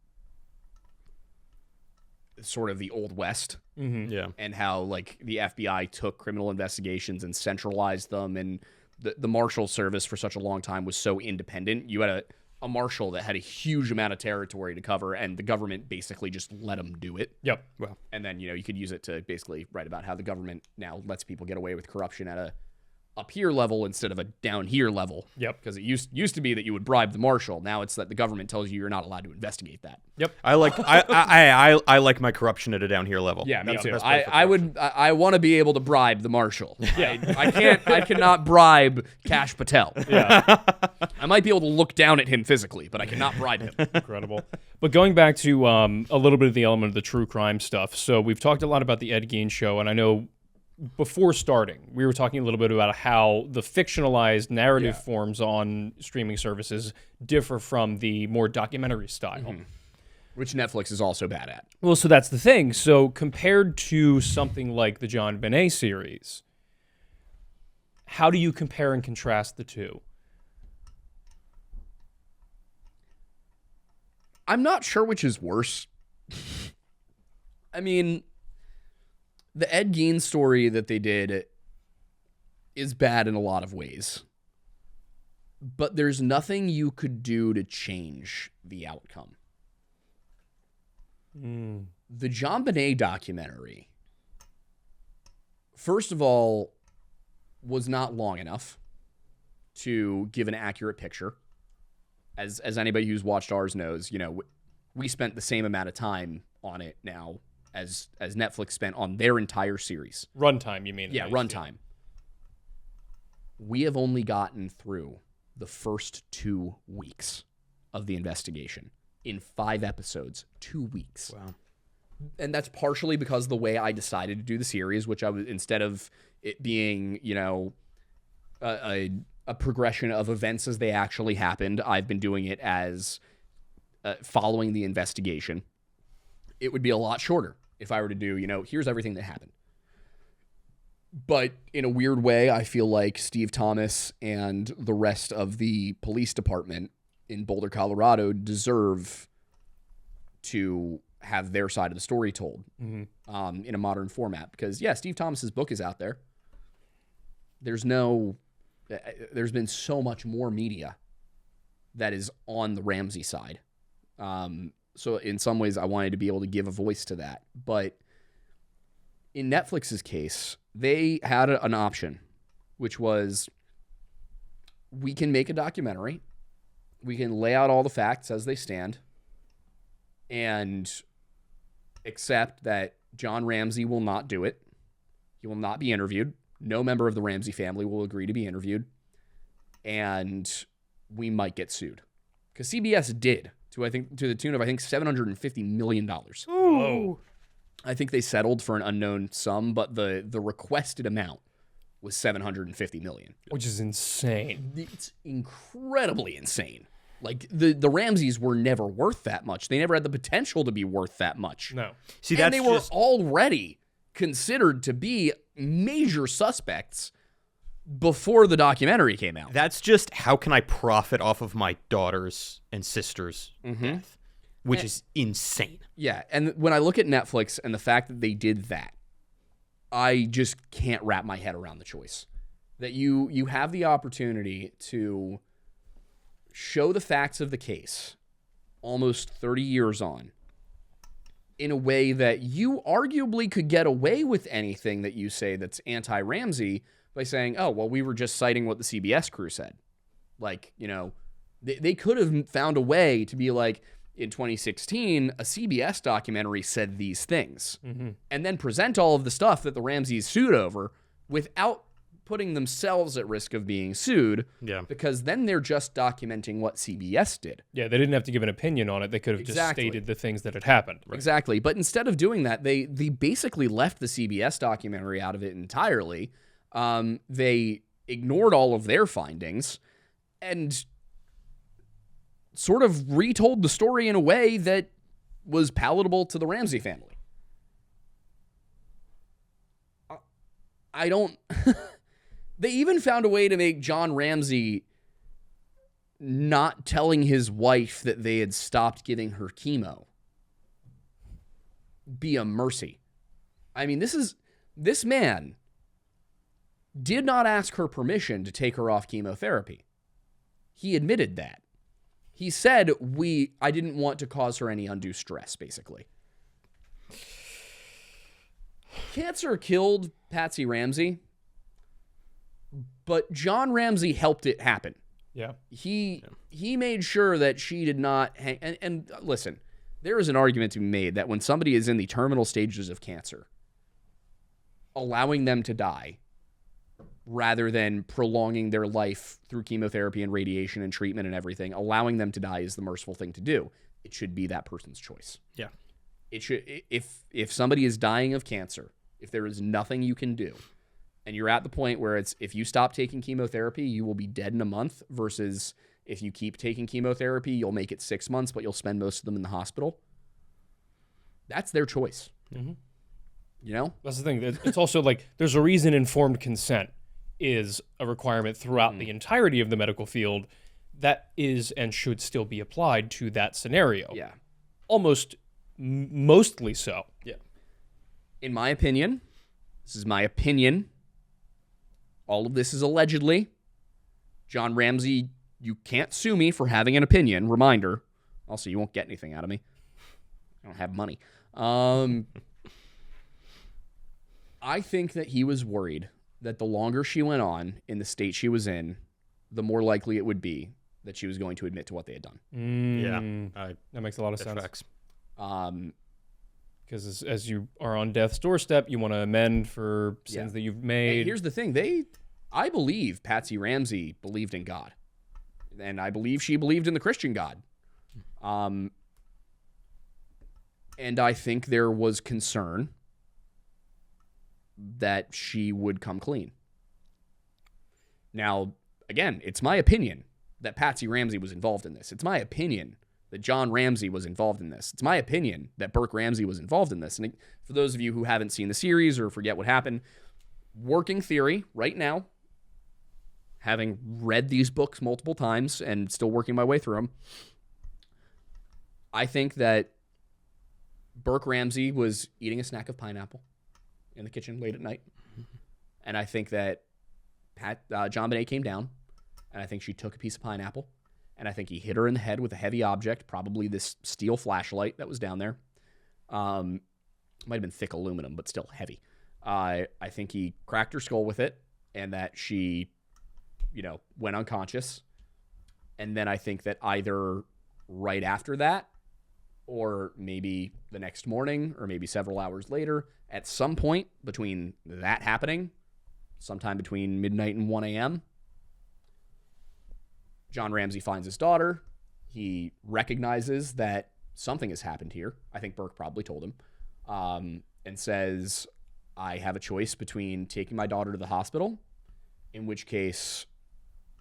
sort of the Old West, Yeah. and how like the FBI took criminal investigations and centralized them, and the Marshal Service for such a long time was so independent. You had a marshal that had a huge amount of territory to cover, and the government basically just let them do it. yep. Well, And then, you could use it to basically write about how the government now lets people get away with corruption at a up here level instead of a down here level. Yep. Because it used to be that you would bribe the marshal. Now it's that the government tells you you're not allowed to investigate that. Yep. I like my corruption at a down here level. Yeah, me That's the too. best way for I want to be able to bribe the marshal. Yeah. I cannot bribe Kash Patel. Yeah. I might be able to look down at him physically, but I cannot bribe him. Incredible. But going back to a little bit of the element of the true crime stuff. So we've talked a lot about the Ed Gein show, and I know before starting, we were talking a little bit about how the fictionalized narrative forms on streaming services differ from the more documentary style. Which Netflix is also bad at. Well, so that's the thing. So compared to something like the John Benet series, how do you compare and contrast the two? I'm not sure which is worse. I mean, the Ed Gein story that they did is bad in a lot of ways. But there's nothing you could do to change the outcome. The John Benet documentary, first of all, was not long enough to give an accurate picture. As anybody who's watched ours knows, we spent the same amount of time on it now as Netflix spent on their entire series. Runtime, you mean? Yeah, runtime. We have only gotten through the first 2 weeks of the investigation in 5 episodes, 2 weeks. Wow. And that's partially because of the way I decided to do the series, which I was, instead of it being, a progression of events as they actually happened, I've been doing it as following the investigation. It would be a lot shorter if I were to do, here's everything that happened. But in a weird way, I feel like Steve Thomas and the rest of the police department in Boulder, Colorado deserve to have their side of the story told in a modern format. Because, Steve Thomas's book is out there. There's been so much more media that is on the Ramsey side. So in some ways, I wanted to be able to give a voice to that. But in Netflix's case, they had an option, which was we can make a documentary. We can lay out all the facts as they stand and accept that John Ramsey will not do it. He will not be interviewed. No member of the Ramsey family will agree to be interviewed. And we might get sued. Because CBS did to the tune of $750 million. Whoa. I think they settled for an unknown sum, but the requested amount was $750 million. Which is insane. It's incredibly insane. Like the Ramseys were never worth that much. They never had the potential to be worth that much. No. See, And that's they were just already considered to be major suspects before the documentary came out. that's just how can I profit off of my daughter's and sister's death, which is insane. Yeah, and when I look at Netflix and the fact that they did that, I just can't wrap my head around the choice. That you have the opportunity to show the facts of the case almost 30 years on in a way that you arguably could get away with anything that you say that's anti-Ramsey by saying, oh, well, we were just citing what the CBS crew said. Like, they could have found a way to be like, in 2016, a CBS documentary said these things, and then present all of the stuff that the Ramseys sued over without putting themselves at risk of being sued, Yeah. because then they're just documenting what CBS did. Yeah, they didn't have to give an opinion on it. They could have Exactly. just stated the things that had happened. Exactly. But instead of doing that, they basically left the CBS documentary out of it entirely. They ignored all of their findings and sort of retold the story in a way that was palatable to the Ramsey family. I don't... They even found a way to make John Ramsey not telling his wife that they had stopped giving her chemo be a mercy. I mean, this man did not ask her permission to take her off chemotherapy. He admitted that. He said, I didn't want to cause her any undue stress, basically. Cancer killed Patsy Ramsey, but John Ramsey helped it happen. Yeah. He made sure that she did not hang. And listen, there is an argument to be made that when somebody is in the terminal stages of cancer, allowing them to die rather than prolonging their life through chemotherapy and radiation and treatment and everything, allowing them to die is the merciful thing to do. It should be that person's choice. Yeah. It should, if somebody is dying of cancer, if there is nothing you can do, and you're at the point where it's, if you stop taking chemotherapy, you will be dead in a month, versus if you keep taking chemotherapy, you'll make it 6 months, but you'll spend most of them in the hospital. That's their choice. Mm-hmm. You know? That's the thing. It's also like there's a reason informed consent is a requirement throughout the entirety of the medical field that is and should still be applied to that scenario. Yeah. Almost mostly so. Yeah. In my opinion, this is my opinion. All of this is allegedly. John Ramsey, you can't sue me for having an opinion. Reminder. Also, you won't get anything out of me. I don't have money. I think that he was worried that the longer she went on in the state she was in, the more likely it would be that she was going to admit to what they had done. Yeah. That makes a lot of sense. Facts. Because as you are on death's doorstep, you want to amend for sins that you've And made. here's the thing. I believe Patsy Ramsey believed in God. And I believe she believed in the Christian God. And I think there was concern that she would come clean. Now, again, it's my opinion that Patsy Ramsey was involved in this. It's my opinion that John Ramsey was involved in this. It's my opinion that Burke Ramsey was involved in this. And for those of you who haven't seen the series or forget what happened, working theory right now, having read these books multiple times and still working my way through them, I think that Burke Ramsey was eating a snack of pineapple in the kitchen late at night. And I think that John Bonet came down, and I think she took a piece of pineapple, and I think he hit her in the head with a heavy object, probably this steel flashlight that was down there. Might have been thick aluminum, but still heavy. I think he cracked her skull with it, and that she, went unconscious. And then I think that either right after that, or maybe the next morning, or maybe several hours later, at some point between that happening, sometime between midnight and 1 a.m., John Ramsey finds his daughter. He recognizes that something has happened here. I think Burke probably told him, and says, I have a choice between taking my daughter to the hospital, in which case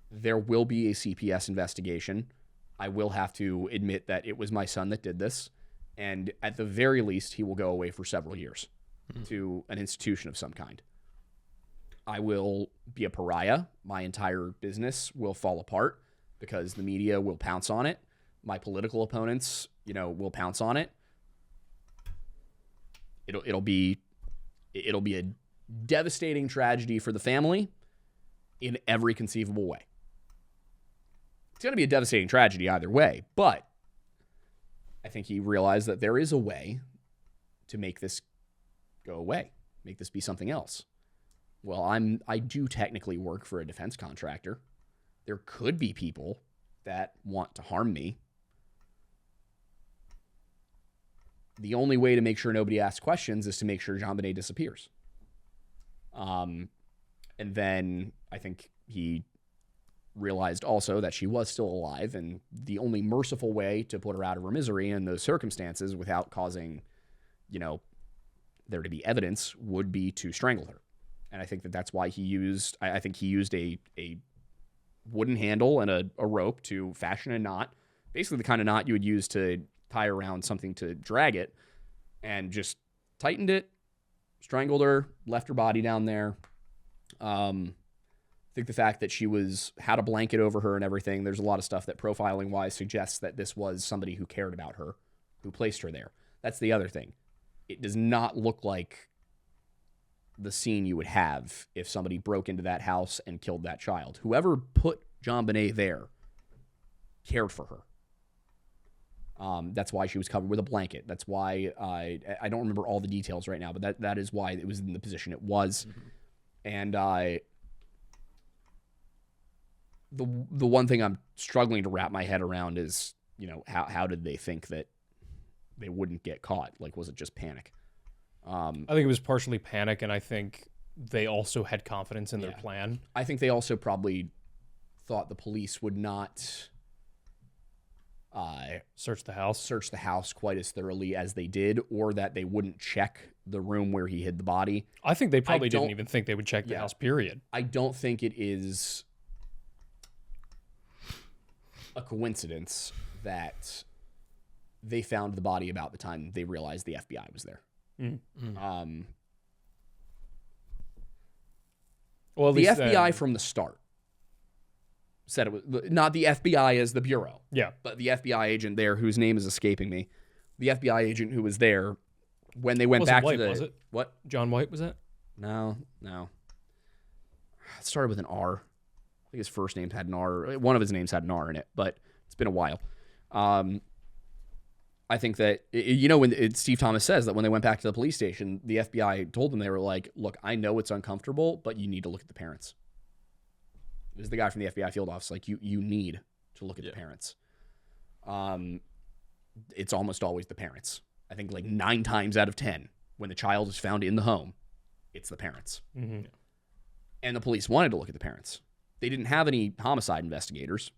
there will be a CPS investigation. I will have to admit that it was my son that did this. And at the very least, he will go away for several years to an institution of some kind. I will be a pariah. My entire business will fall apart because the media will pounce on it. My political opponents, will pounce on it. It'll be a devastating tragedy for the family in every conceivable way. It's going to be a devastating tragedy either way, but I think he realized that there is a way to make this go away, make this be something else. Well, I do technically work for a defense contractor. There could be people that want to harm me. The only way to make sure nobody asks questions is to make sure JonBenet disappears. And then I think he realized also that she was still alive, and the only merciful way to put her out of her misery in those circumstances without causing, there to be evidence would be to strangle her. And I think that's why he used, I think he used a wooden handle and a rope to fashion a knot, basically the kind of knot you would use to tie around something to drag it, and just tightened it, strangled her, left her body down there. I think the fact that she had a blanket over her and everything, there's a lot of stuff that profiling wise suggests that this was somebody who cared about her, who placed her there. That's the other thing. It does not look like the scene you would have if somebody broke into that house and killed that child. Whoever put JonBenet there cared for her. That's why she was covered with a blanket. That's why I don't remember all the details right now, but that is why it was in the position it was. And the one thing I'm struggling to wrap my head around is, how did they think that they wouldn't get caught? Like, was it just panic? I think it was partially panic, and I think they also had confidence in their plan. I think they also probably thought the police would not search the house quite as thoroughly as they did, or that they wouldn't check the room where he hid the body. I think they probably didn't even think they would check the house, period. I don't think it is a coincidence that they found the body about the time they realized the FBI was there. Mm-hmm. Well, at the least FBI from the start said it was not the FBI as the bureau. Yeah. But the FBI agent there, whose name is escaping me, the FBI agent who was there when they went back White, to the... was it? What? John White, was that? No. It started with an R. I think his first name had an R. One of his names had an R in it, but it's been a while. I think that, when Steve Thomas says that when they went back to the police station, the FBI told them, they were like, look, I know it's uncomfortable, but you need to look at the parents. It was the guy from the FBI field office. Like, you need to look at the parents. It's almost always the parents. I think like 9 times out of 10, when the child is found in the home, it's the parents. Mm-hmm. And the police wanted to look at the parents. They didn't have any homicide investigators.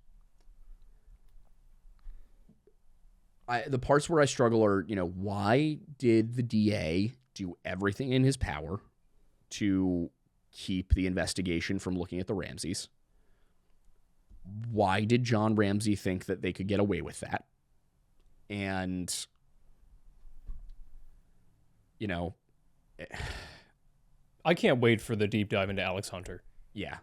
The parts where I struggle are, why did the DA do everything in his power to keep the investigation from looking at the Ramseys? Why did John Ramsey think that they could get away with that? And, I can't wait for the deep dive into Alex Hunter. Yeah.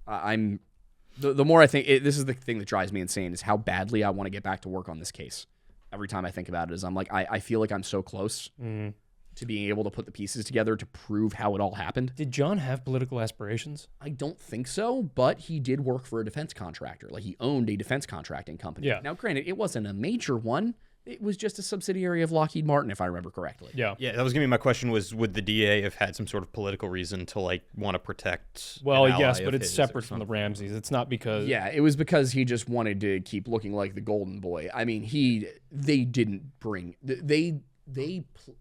The more I think, this is the thing that drives me insane, is how badly I want to get back to work on this case. Every time I think about it, is I'm like, I feel like I'm so close to being able to put the pieces together to prove how it all happened. Did John have political aspirations? I don't think so, but he did work for a defense contractor. Like, he owned a defense contracting company. Yeah. Now, granted, it wasn't a major one. It was just a subsidiary of Lockheed Martin, if I remember correctly. Yeah. Yeah, that was going to be my question, was would the DA have had some sort of political reason to, want to protect Well, an ally yes, of but it's his separate or from the something? Ramseys. It's not because... Yeah, it was because he just wanted to keep looking like the golden boy. I mean, they didn't bring... They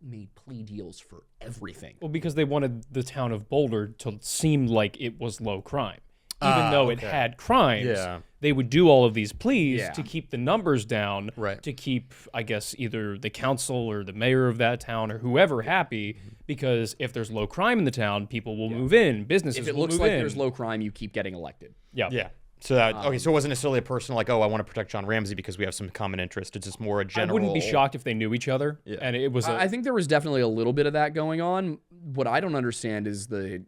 made plea deals for everything. Well, because they wanted the town of Boulder to seem like it was low crime. even though it had crimes. Yeah. They would do all of these pleas Yeah. to keep the numbers down, Right. to keep, I guess, either the council or the mayor of that town or whoever happy, because if there's low crime in the town, people will move in, businesses If it will looks move like in. there's low crime, you keep getting elected. Yeah. Yeah. So that, okay, so it wasn't necessarily a personal like, oh, I want to protect John Ramsey because we have some common interest. It's just more a I general. wouldn't be shocked if they knew each other, and it was I think there was definitely a little bit of that going on. What I don't understand is the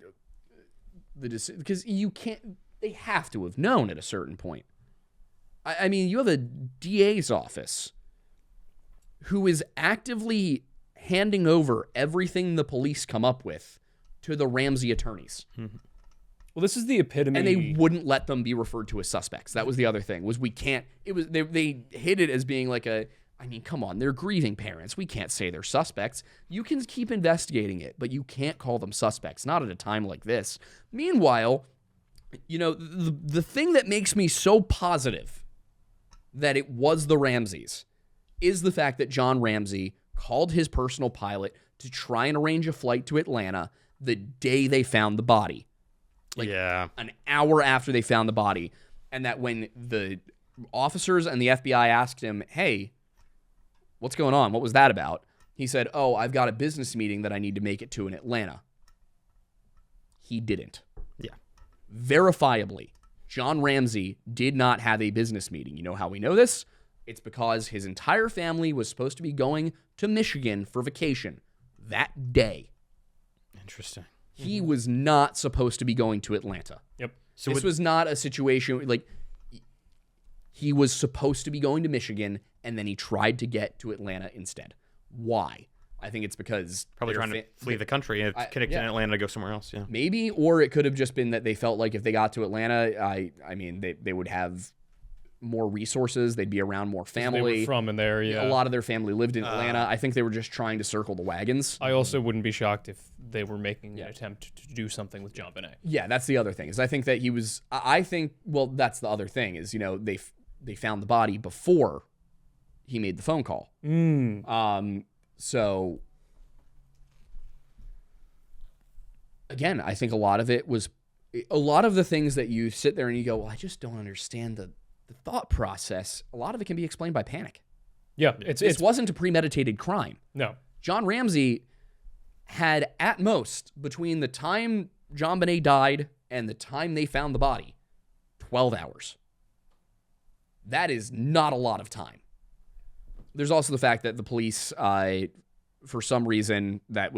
because you can't. They have to have known at a certain point. I mean, you have a DA's office who is actively handing over everything the police come up with to the Ramsey attorneys. well, this is the epitome. And they wouldn't let them be referred to as suspects. That was the other thing. Was we can't. It was they hid it as being like a. I mean, come on, they're grieving parents. We can't say they're suspects. You can keep investigating it, but you can't call them suspects. Not at a time like this. Meanwhile, you know, the thing that makes me so positive that it was the Ramseys is the fact that John Ramsey called his personal pilot to try and arrange a flight to Atlanta the day they found the body. yeah. An hour after they found the body. And that when the officers and the FBI asked him, hey, what's going on? What was that about? He said, oh, I've got a business meeting that I need to make it to in Atlanta. He didn't. Yeah. Verifiably, John Ramsey did not have a business meeting. You know how we know this? It's because his entire family was supposed to be going to Michigan for vacation that day. Interesting. He was not supposed to be going to Atlanta. Yep. So This was not a situation like he was supposed to be going to Michigan and then he tried to get to Atlanta instead. Why? I think it's because probably they're trying to flee the country and connect yeah. in Atlanta to go somewhere else. Yeah. maybe, or it could have just been that they felt like if they got to Atlanta, I mean they would have more resources, they'd be around more They family. were from in there, yeah. A lot of their family lived in Atlanta. I think they were just trying to circle the wagons. I also wouldn't be shocked if they were making an attempt to do something with John Bonet. Yeah, that's the other thing. Is I think that he was. I think. Well, that's the other thing. Is they found the body before he made the phone call. So again, I think a lot of the things that you sit there and you go, well, I just don't understand the thought process. A lot of it can be explained by panic. Yeah, This it's wasn't a premeditated crime. no. John Ramsey had at most between the time John Bonet died and the time they found the body, 12 hours. That is not a lot of time. There's also the fact that the police, for some reason that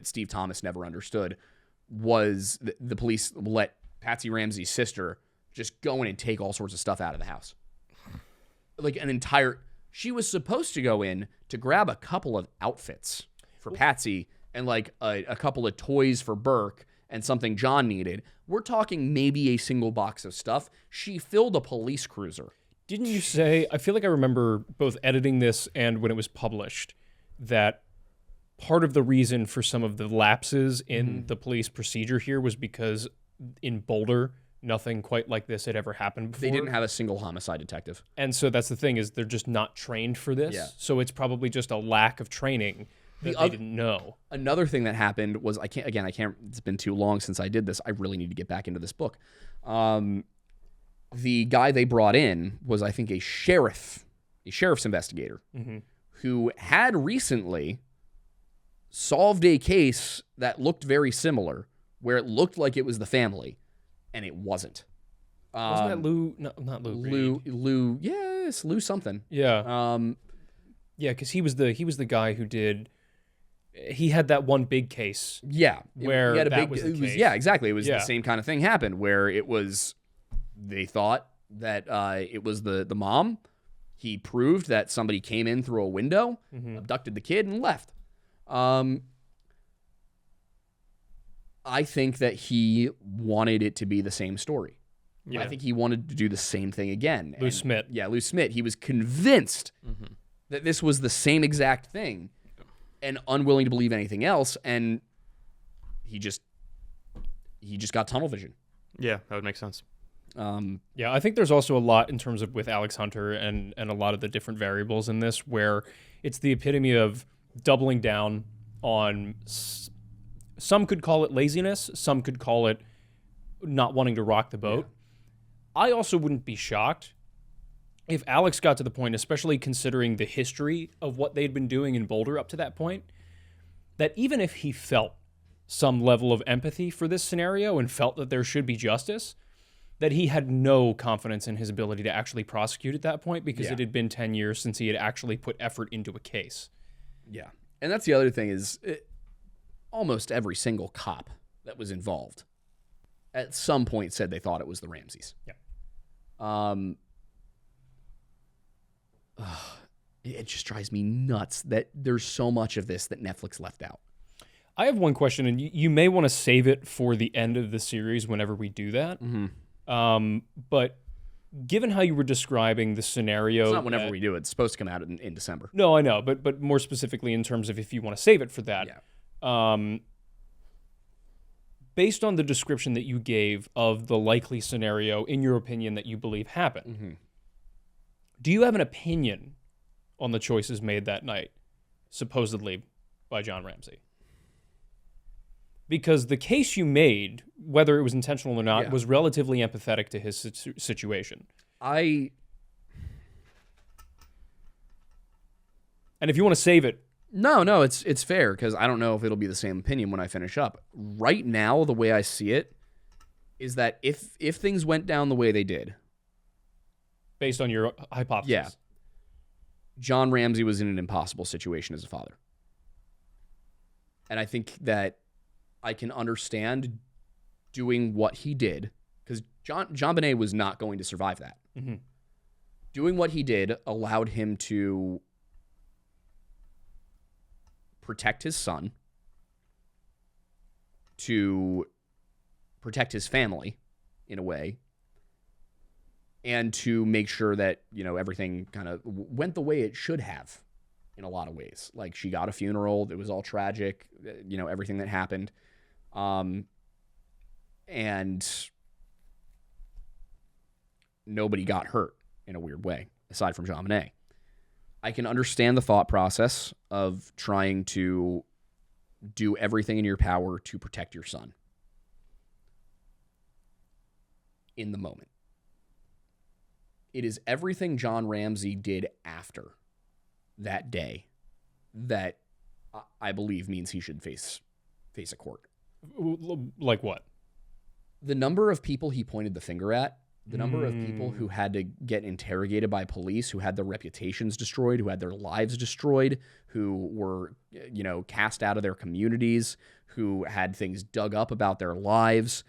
Steve Thomas never understood, was the police let Patsy Ramsey's sister just go in and take all sorts of stuff out of the house. Like she was supposed to go in to grab a couple of outfits for Patsy and like a couple of toys for Burke and something John needed. We're talking maybe a single box of stuff. She filled a police cruiser. Didn't you say, I feel like I remember both editing this and when it was published, that part of the reason for some of the lapses in the police procedure here was because in Boulder, nothing quite like this had ever happened before. They didn't have a single homicide detective. And so that's the thing, is they're just not trained for this. Yeah. So it's probably just a lack of training that they didn't know. Another thing that happened was I can't. It's been too long since I did this. I really need to get back into this book. The guy they brought in was, I think, a sheriff's investigator who had recently solved a case that looked very similar, where it looked like it was the family, and it wasn't. Wasn't that Lou? No, not Lou. Reed. Yes, Lou something. Yeah. Yeah, because he was the guy who did. He had that one big case. Yeah, Where he had a that big, was the it was, case. yeah, exactly. It was Yeah. the same kind of thing happened where it was. They thought that it was the mom. He proved that somebody came in through a window, abducted the kid, and left. I think that he wanted it to be the same story. Yeah. I think he wanted to do the same thing again. Lou Smith. Yeah, Lou Smith. He was convinced that this was the same exact thing and unwilling to believe anything else. And he just got tunnel vision. Yeah, that would make sense. Yeah, I think there's also a lot in terms of with Alex Hunter and a lot of the different variables in this where it's the epitome of doubling down on some could call it laziness, some could call it not wanting to rock the boat. I also wouldn't be shocked if Alex got to the point, especially considering the history of what they'd been doing in Boulder up to that point, that even if he felt some level of empathy for this scenario and felt that there should be justice, that he had no confidence in his ability to actually prosecute at that point because it had been 10 years since he had actually put effort into a case. Yeah. And that's the other thing is almost every single cop that was involved at some point said they thought it was the Ramseys. Yeah. It just drives me nuts that there's so much of this that Netflix left out. I have one question, and you may want to save it for the end of the series whenever we do that. But given how you were describing the scenario... It's not whenever we do it. It's supposed to come out in December. No, I know, but more specifically in terms of if you want to save it for that. Yeah. Based on the description that you gave of the likely scenario, in your opinion, that you believe happened, do you have an opinion on the choices made that night, supposedly by John Ramsey? Because the case you made, whether it was intentional or not, was relatively empathetic to his situation. And if you want to save it... No, it's fair, because I don't know if it'll be the same opinion when I finish up. Right now, the way I see it is that if things went down the way they did... Based on your hypothesis. Yeah. John Ramsey was in an impossible situation as a father. And I think that I can understand doing what he did, because JonBenet was not going to survive that. Doing what he did allowed him to protect his son, to protect his family in a way, and to make sure that, everything kind of went the way it should have in a lot of ways. Like, she got a funeral. It was all tragic, everything that happened. And nobody got hurt in a weird way, aside from JonBenet. I can understand the thought process of trying to do everything in your power to protect your son in the moment. It is everything John Ramsey did after that day that I believe means he should face a court. Like what? The number of people he pointed the finger at, the number of people who had to get interrogated by police, who had their reputations destroyed, who had their lives destroyed, who were, cast out of their communities, who had things dug up about their lives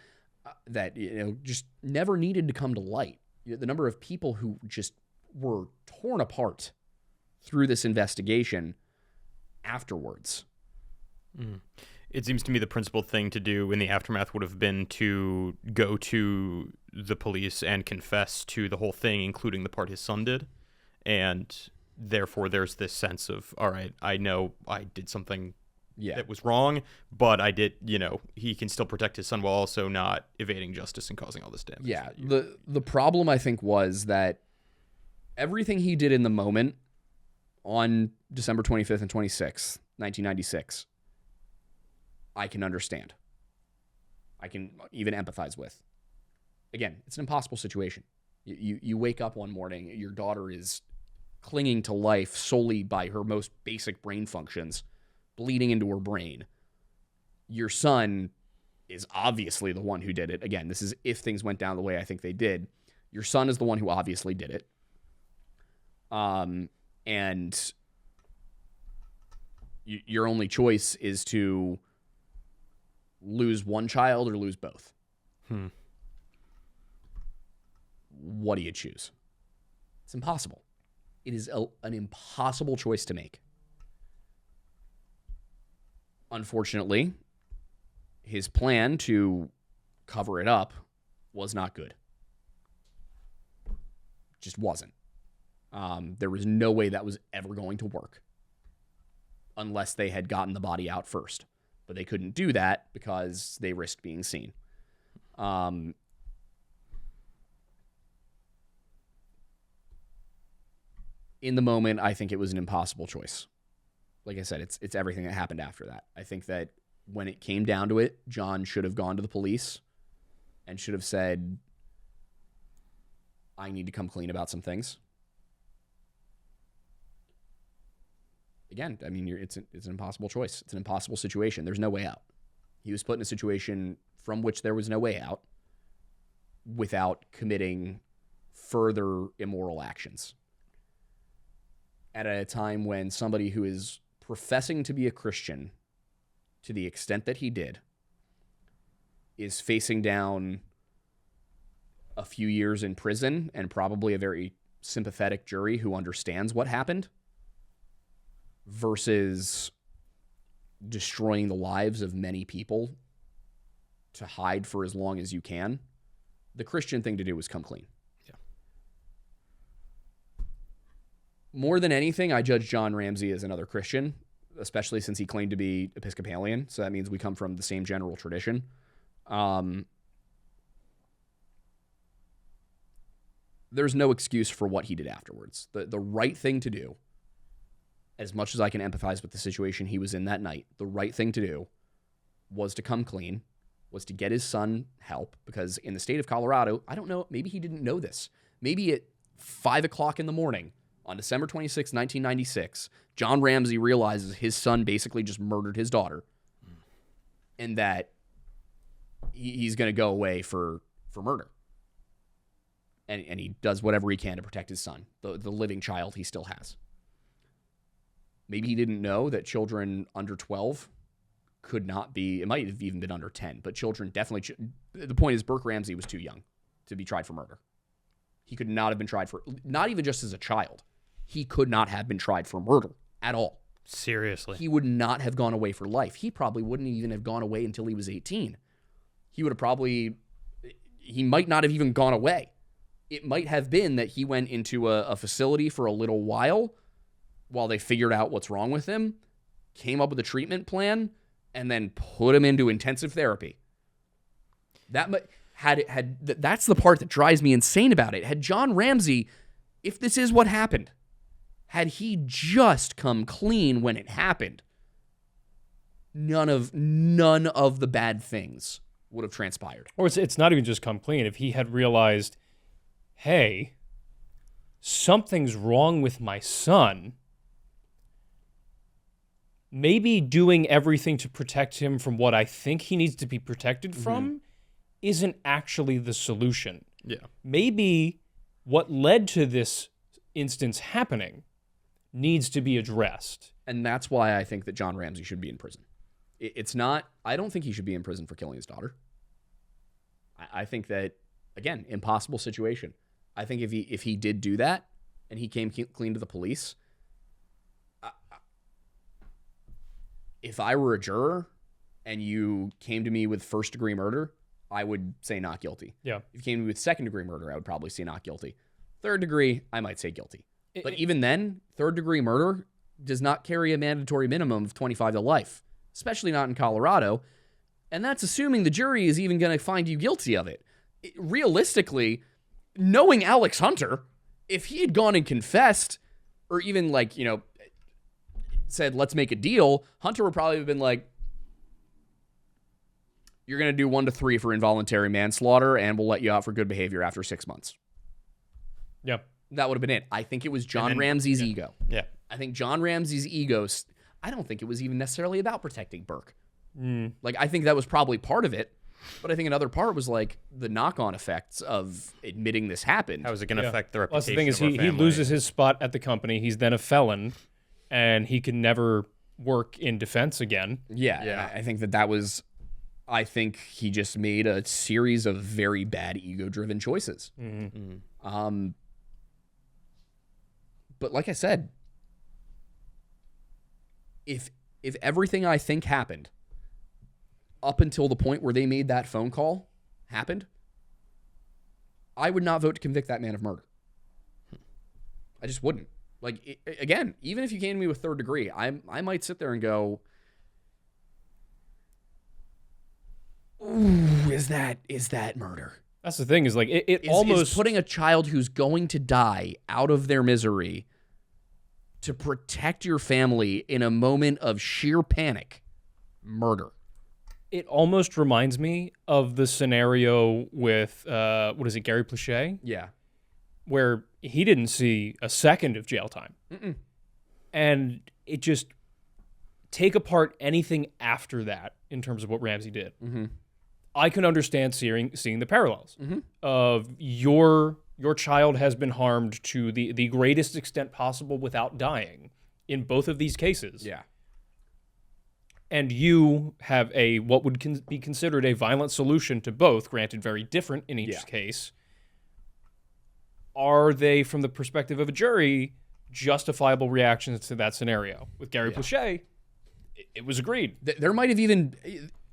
that, just never needed to come to light. The number of people who just were torn apart through this investigation afterwards. It seems to me the principal thing to do in the aftermath would have been to go to the police and confess to the whole thing, including the part his son did. And therefore there's this sense of, all right, I know I did something that was wrong, but I did, he can still protect his son while also not evading justice and causing all this damage. Yeah. The problem, I think, was that everything he did in the moment on December 25th and 26th, 1996, I can understand. I can even empathize with. Again, it's an impossible situation. You wake up one morning, your daughter is clinging to life solely by her most basic brain functions, bleeding into her brain. Your son is obviously the one who did it. Again, this is if things went down the way I think they did. Your son is the one who obviously did it. And your only choice is to lose one child or lose both. What do you choose? It's impossible. It is an impossible choice to make. Unfortunately, his plan to cover it up was not good. Just wasn't. There was no way that was ever going to work unless they had gotten the body out first. But they couldn't do that because they risked being seen. In the moment, I think it was an impossible choice. Like I said, it's everything that happened after that. I think that when it came down to it, John should have gone to the police and should have said, I need to come clean about some things. Again, I mean, it's an impossible choice. It's an impossible situation. There's no way out. He was put in a situation from which there was no way out without committing further immoral actions. At a time when somebody who is professing to be a Christian, to the extent that he did, is facing down a few years in prison and probably a very sympathetic jury who understands what happened, versus destroying the lives of many people to hide for as long as you can. The Christian thing to do is come clean. Yeah. More than anything, I judge John Ramsey as another Christian, especially since he claimed to be Episcopalian. So that means we come from the same general tradition. There's no excuse for what he did afterwards. The right thing to do, as much as I can empathize with the situation he was in that night, the right thing to do was to come clean, was to get his son help, because in the state of Colorado, I don't know, maybe he didn't know this. Maybe at 5 o'clock in the morning on December 26, 1996, John Ramsey realizes his son basically just murdered his daughter and that he's going to go away for murder. And he does whatever he can to protect his son, the living child he still has. Maybe he didn't know that children under 12 could not be, it might have even been under 10, but children definitely, the point is Burke Ramsey was too young to be tried for murder. He could not have been tried for, not even just as a child, he could not have been tried for murder at all. Seriously. He would not have gone away for life. He probably wouldn't even have gone away until he was 18. He would have probably, he might not have even gone away. It might have been that he went into a facility for a little while they figured out what's wrong with him, came up with a treatment plan, and then put him into intensive therapy. That's the part that drives me insane about it. Had John Ramsey, if this is what happened, had he just come clean when it happened, none of the bad things would have transpired. Or it's not even just come clean. If he had realized, hey, something's wrong with my son, maybe doing everything to protect him from what I think he needs to be protected from isn't actually the solution. Yeah. Maybe what led to this instance happening needs to be addressed. And that's why I think that John Ramsey should be in prison. It's not, I don't think he should be in prison for killing his daughter. I think that, again, impossible situation. I think if he did do that and he came clean to the police, if I were a juror and you came to me with first-degree murder, I would say not guilty. Yeah. If you came to me with second-degree murder, I would probably say not guilty. Third degree, I might say guilty. But even then, third-degree murder does not carry a mandatory minimum of 25 to life, especially not in Colorado. And that's assuming the jury is even going to find you guilty of it. Realistically, knowing Alex Hunter, if he had gone and confessed, or even said, let's make a deal, Hunter would probably have been like, you're going to do 1 to 3 for involuntary manslaughter, and we'll let you out for good behavior after 6 months. Yep. That would have been it. I think it was John Ramsey's ego. Yeah. I think John Ramsey's ego, I don't think it was even necessarily about protecting Burke. I think that was probably part of it, but I think another part was the knock-on effects of admitting this happened. How is it going to affect the reputation Plus, the thing is, of our he family? loses his spot at the company. He's then a felon, and he can never work in defense again. Yeah. I think that was, I think he just made a series of very bad ego-driven choices. But like I said, if everything I think happened up until the point where they made that phone call happened, I would not vote to convict that man of murder. I just wouldn't. Again, even if you came to me with third degree, I might sit there and go, ooh, is that murder? That's the thing, is it almost is putting a child who's going to die out of their misery to protect your family in a moment of sheer panic, murder. It almost reminds me of the scenario with what is it, Gary Plauché, Yeah. where he didn't see a second of jail time, and it just take apart anything after that in terms of what Ramsey did. I can understand seeing the parallels of your child has been harmed to the greatest extent possible without dying in both of these cases. Yeah. And you have a what would be considered a violent solution to both, granted very different in each case. Are they, from the perspective of a jury, justifiable reactions to that scenario? With Gary Plauché, it was agreed. There might have even,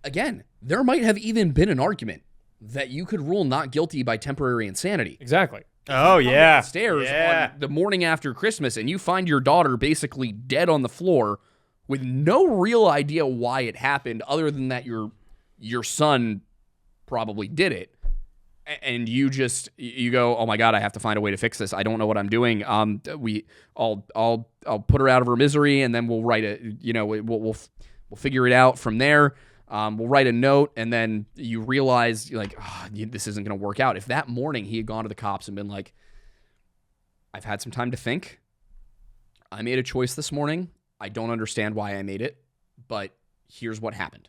again, there might have even been an argument that you could rule not guilty by temporary insanity. Exactly. Oh, yeah. Downstairs on the morning after Christmas, and you find your daughter basically dead on the floor with no real idea why it happened, other than that your son probably did it, and you go, oh my God, I have to find a way to fix this. I don't know what I'm doing. I'll put her out of her misery, and then we'll write we'll figure it out from there. We'll write a note, and then you realize this isn't going to work out. If that morning he had gone to the cops and been like, I've had some time to think. I made a choice this morning. I don't understand why I made it, but here's what happened.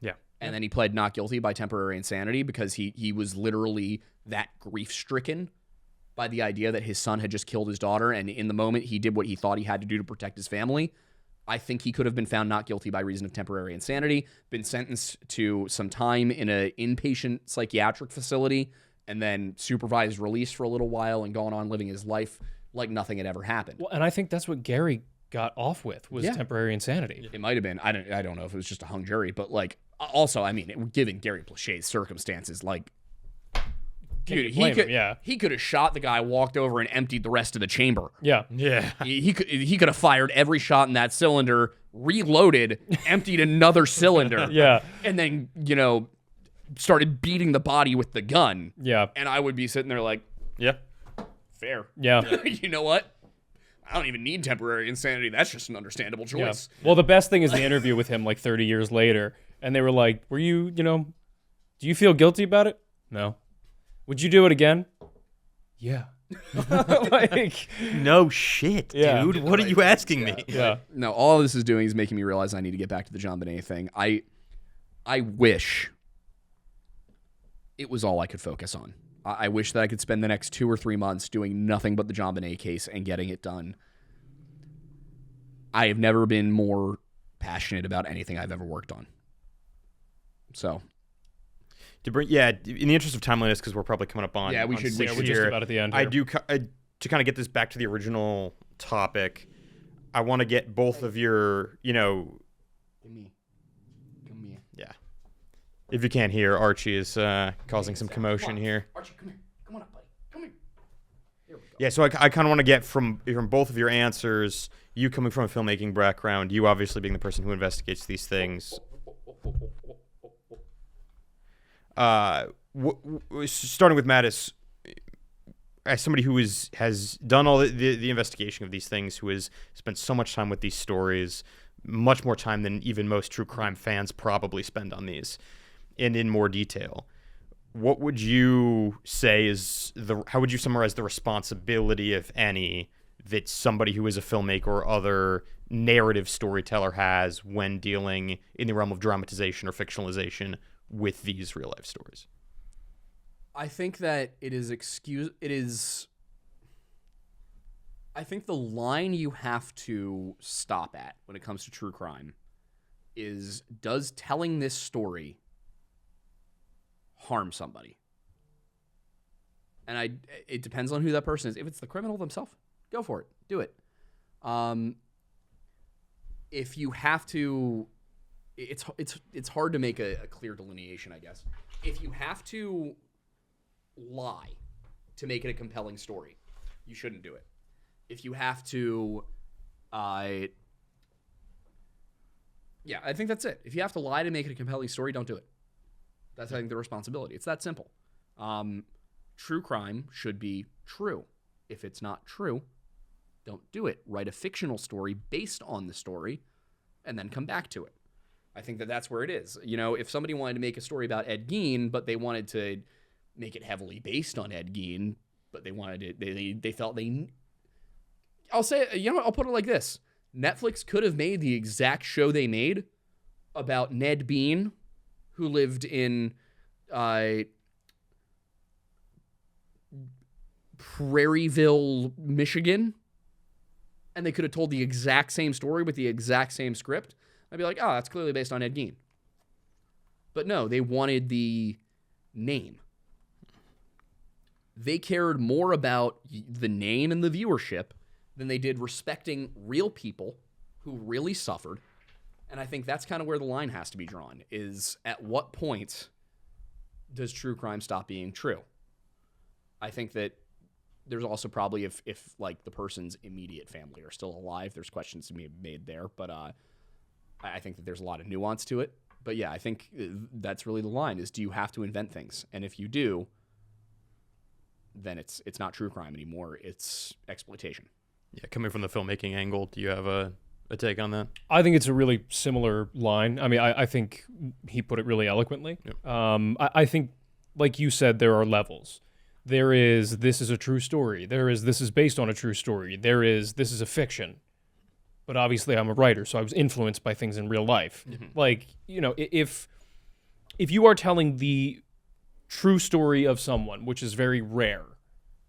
Yeah. And then he pled not guilty by temporary insanity because he was literally that grief-stricken by the idea that his son had just killed his daughter, and in the moment he did what he thought he had to do to protect his family. I think he could have been found not guilty by reason of temporary insanity, been sentenced to some time in an inpatient psychiatric facility, and then supervised release for a little while and gone on living his life like nothing had ever happened. Well, and I think that's what Gary got off with was temporary insanity. It might have been. I don't know if it was just a hung jury, but also, I mean, given Gary Plauché's circumstances, dude, he could have shot the guy, walked over, and emptied the rest of the chamber. Yeah. He could have fired every shot in that cylinder, reloaded, emptied another cylinder. Yeah. And then, started beating the body with the gun. Yeah. And I would be sitting there like, Yeah. fair. Yeah. You know what? I don't even need temporary insanity. That's just an understandable choice. Yeah. Well, the best thing is the interview with him 30 years later. And they were like, were you, do you feel guilty about it? No. Would you do it again? Yeah. No shit, dude. What are you asking me? Yeah. No, all this is doing is making me realize I need to get back to the JonBenet thing. I wish it was all I could focus on. I wish that I could spend the next 2 or 3 months doing nothing but the JonBenet case and getting it done. I have never been more passionate about anything I've ever worked on. So, in the interest of timeliness, because we're probably coming up on we should. We're just about at the end. I do to kind of get this back to the original topic. I want to get both of your, Come here. yeah. If you can't hear, Archie is causing some commotion here. Archie, come here. Come on up, buddy. Come here. Here we go. Yeah, so I kind of want to get from both of your answers. You coming from a filmmaking background, you obviously being the person who investigates these things. Starting with Mattis, as somebody who has done all the investigation of these things, who has spent so much time with these stories, much more time than even most true crime fans probably spend on these, and in more detail, what would you say how would you summarize the responsibility, if any, that somebody who is a filmmaker or other narrative storyteller has when dealing in the realm of dramatization or fictionalization with these real life stories? I think that I think the line you have to stop at when it comes to true crime is, does telling this story harm somebody? And it depends on who that person is. If it's the criminal themselves, go for it. Do it. If you have to, it's hard to make a clear delineation, I guess. If you have to lie to make it a compelling story, you shouldn't do it. If you have to, I think that's it. If you have to lie to make it a compelling story, don't do it. That's, I think, the responsibility. It's that simple. True crime should be true. If it's not true, don't do it. Write a fictional story based on the story, and then come back to it. I think that that's where it is. You know, if somebody wanted to make a story about Ed Gein, but they wanted to make it heavily based on Ed Gein, but they wanted it, they felt they. I'll say, you know, I'll put it like this: Netflix could have made the exact show they made about Ned Bean, who lived in Prairieville, Michigan, and they could have told the exact same story with the exact same script. I'd be like, oh, that's clearly based on Ed Gein. But no, they wanted the name. They cared more about the name and the viewership than they did respecting real people who really suffered. And I think that's kind of where the line has to be drawn, is at what point does true crime stop being true? I think that there's also probably, if like the person's immediate family are still alive, there's questions to be made there. But I think that there's a lot of nuance to it. But yeah, I think that's really the line, is do you have to invent things? And if you do, then it's not true crime anymore. It's exploitation. Yeah, coming from the filmmaking angle, do you have a take on that? I think it's a really similar line. I mean, I think he put it really eloquently. Yep. I think, like you said, there are levels. There is, this is a true story. There is, this is based on a true story. There is, this is a fiction. But obviously I'm a writer, so I was influenced by things in real life. Mm-hmm. Like, you know, if you are telling the true story of someone, which is very rare,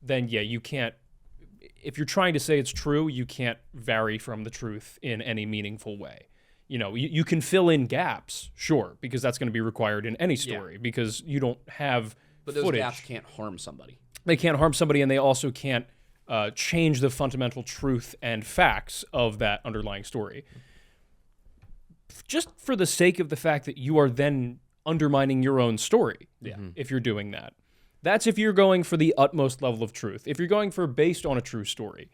then yeah, you can't, if you're trying to say it's true, you can't vary from the truth in any meaningful way. You know, you can fill in gaps, sure, because that's going to be required in any story, because you don't have But those footage. gaps can't harm somebody. They can't harm somebody, and they also can't change the fundamental truth and facts of that underlying story. Just for the sake of the fact that you are then undermining your own story, if you're doing that. That's if you're going for the utmost level of truth. If you're going for based on a true story,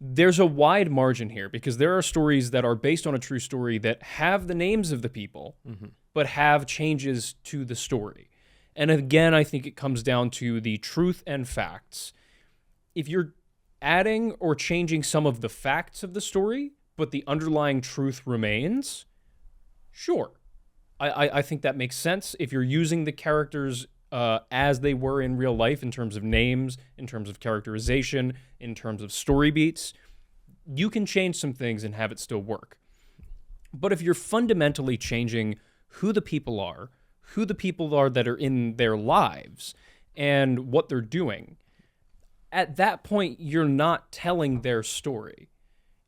there's a wide margin here, because there are stories that are based on a true story that have the names of the people, but have changes to the story. And again, I think it comes down to the truth and facts. If you're adding or changing some of the facts of the story, but the underlying truth remains, sure. I think that makes sense. If you're using the characters as they were in real life, in terms of names, in terms of characterization, in terms of story beats, you can change some things and have it still work. But if you're fundamentally changing who the people are that are in their lives and what they're doing, at that point, you're not telling their story.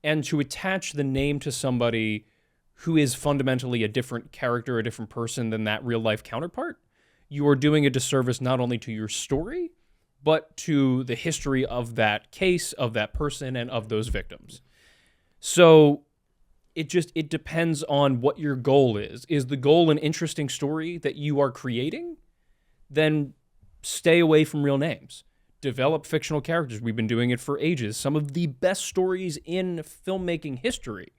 And to attach the name to somebody who is fundamentally a different character, a different person than that real life counterpart, you are doing a disservice not only to your story, but to the history of that case, of that person, and of those victims. So it depends on what your goal is. Is the goal an interesting story that you are creating? Then stay away from real names. Develop fictional characters. We've been doing it for ages. Some of the best stories in filmmaking history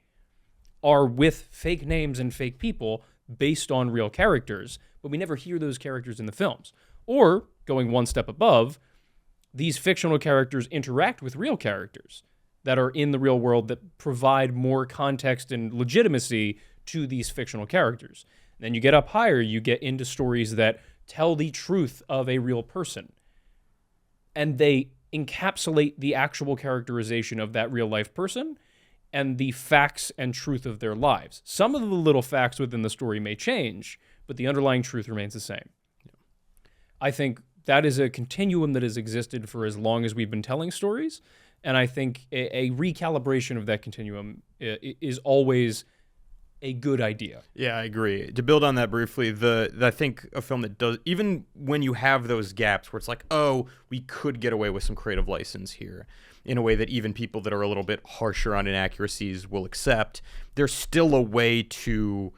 are with fake names and fake people based on real characters, but we never hear those characters in the films. Or, going one step above, these fictional characters interact with real characters that are in the real world that provide more context and legitimacy to these fictional characters. And then you get up higher, you get into stories that tell the truth of a real person. And they encapsulate the actual characterization of that real life person and the facts and truth of their lives. Some of the little facts within the story may change, but the underlying truth remains the same. Yeah. I think that is a continuum that has existed for as long as we've been telling stories, and I think a recalibration of that continuum is always a good idea. Yeah, I agree. To build on that briefly, I think a film that does, even when you have those gaps where it's like, oh, we could get away with some creative license here in a way that even people that are a little bit harsher on inaccuracies will accept, there's still a way to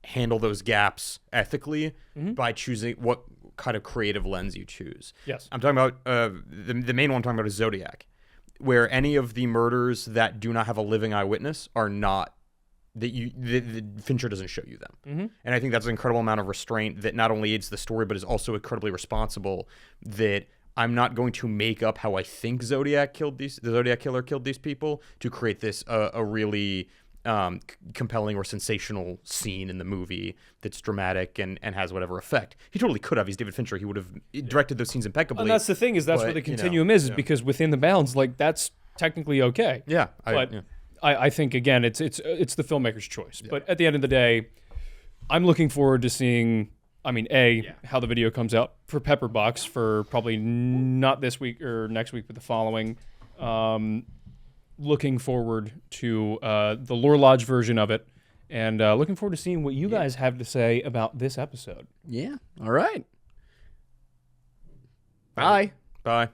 handle those gaps ethically by choosing what kind of creative lens you choose. Yes. I'm talking about, the main one I'm talking about is Zodiac, where any of the murders that do not have a living eyewitness are not, the Fincher doesn't show you them. And I think that's an incredible amount of restraint that not only aids the story, but is also incredibly responsible, that I'm not going to make up how I think the Zodiac killer killed these people to create this a really compelling or sensational scene in the movie that's dramatic and has whatever effect. He totally could have. He's David Fincher. He would have directed those scenes impeccably. And that's the thing is that's but, where the you know, continuum is yeah. because within the bounds, like that's technically okay. Yeah, But I think again, it's the filmmaker's choice. But at the end of the day, I'm looking forward to seeing. I mean, how the video comes out for Pepperbox for probably not this week or next week, but the following. Looking forward to the Lore Lodge version of it, and looking forward to seeing what you guys have to say about this episode. Yeah. All right. Bye. Bye.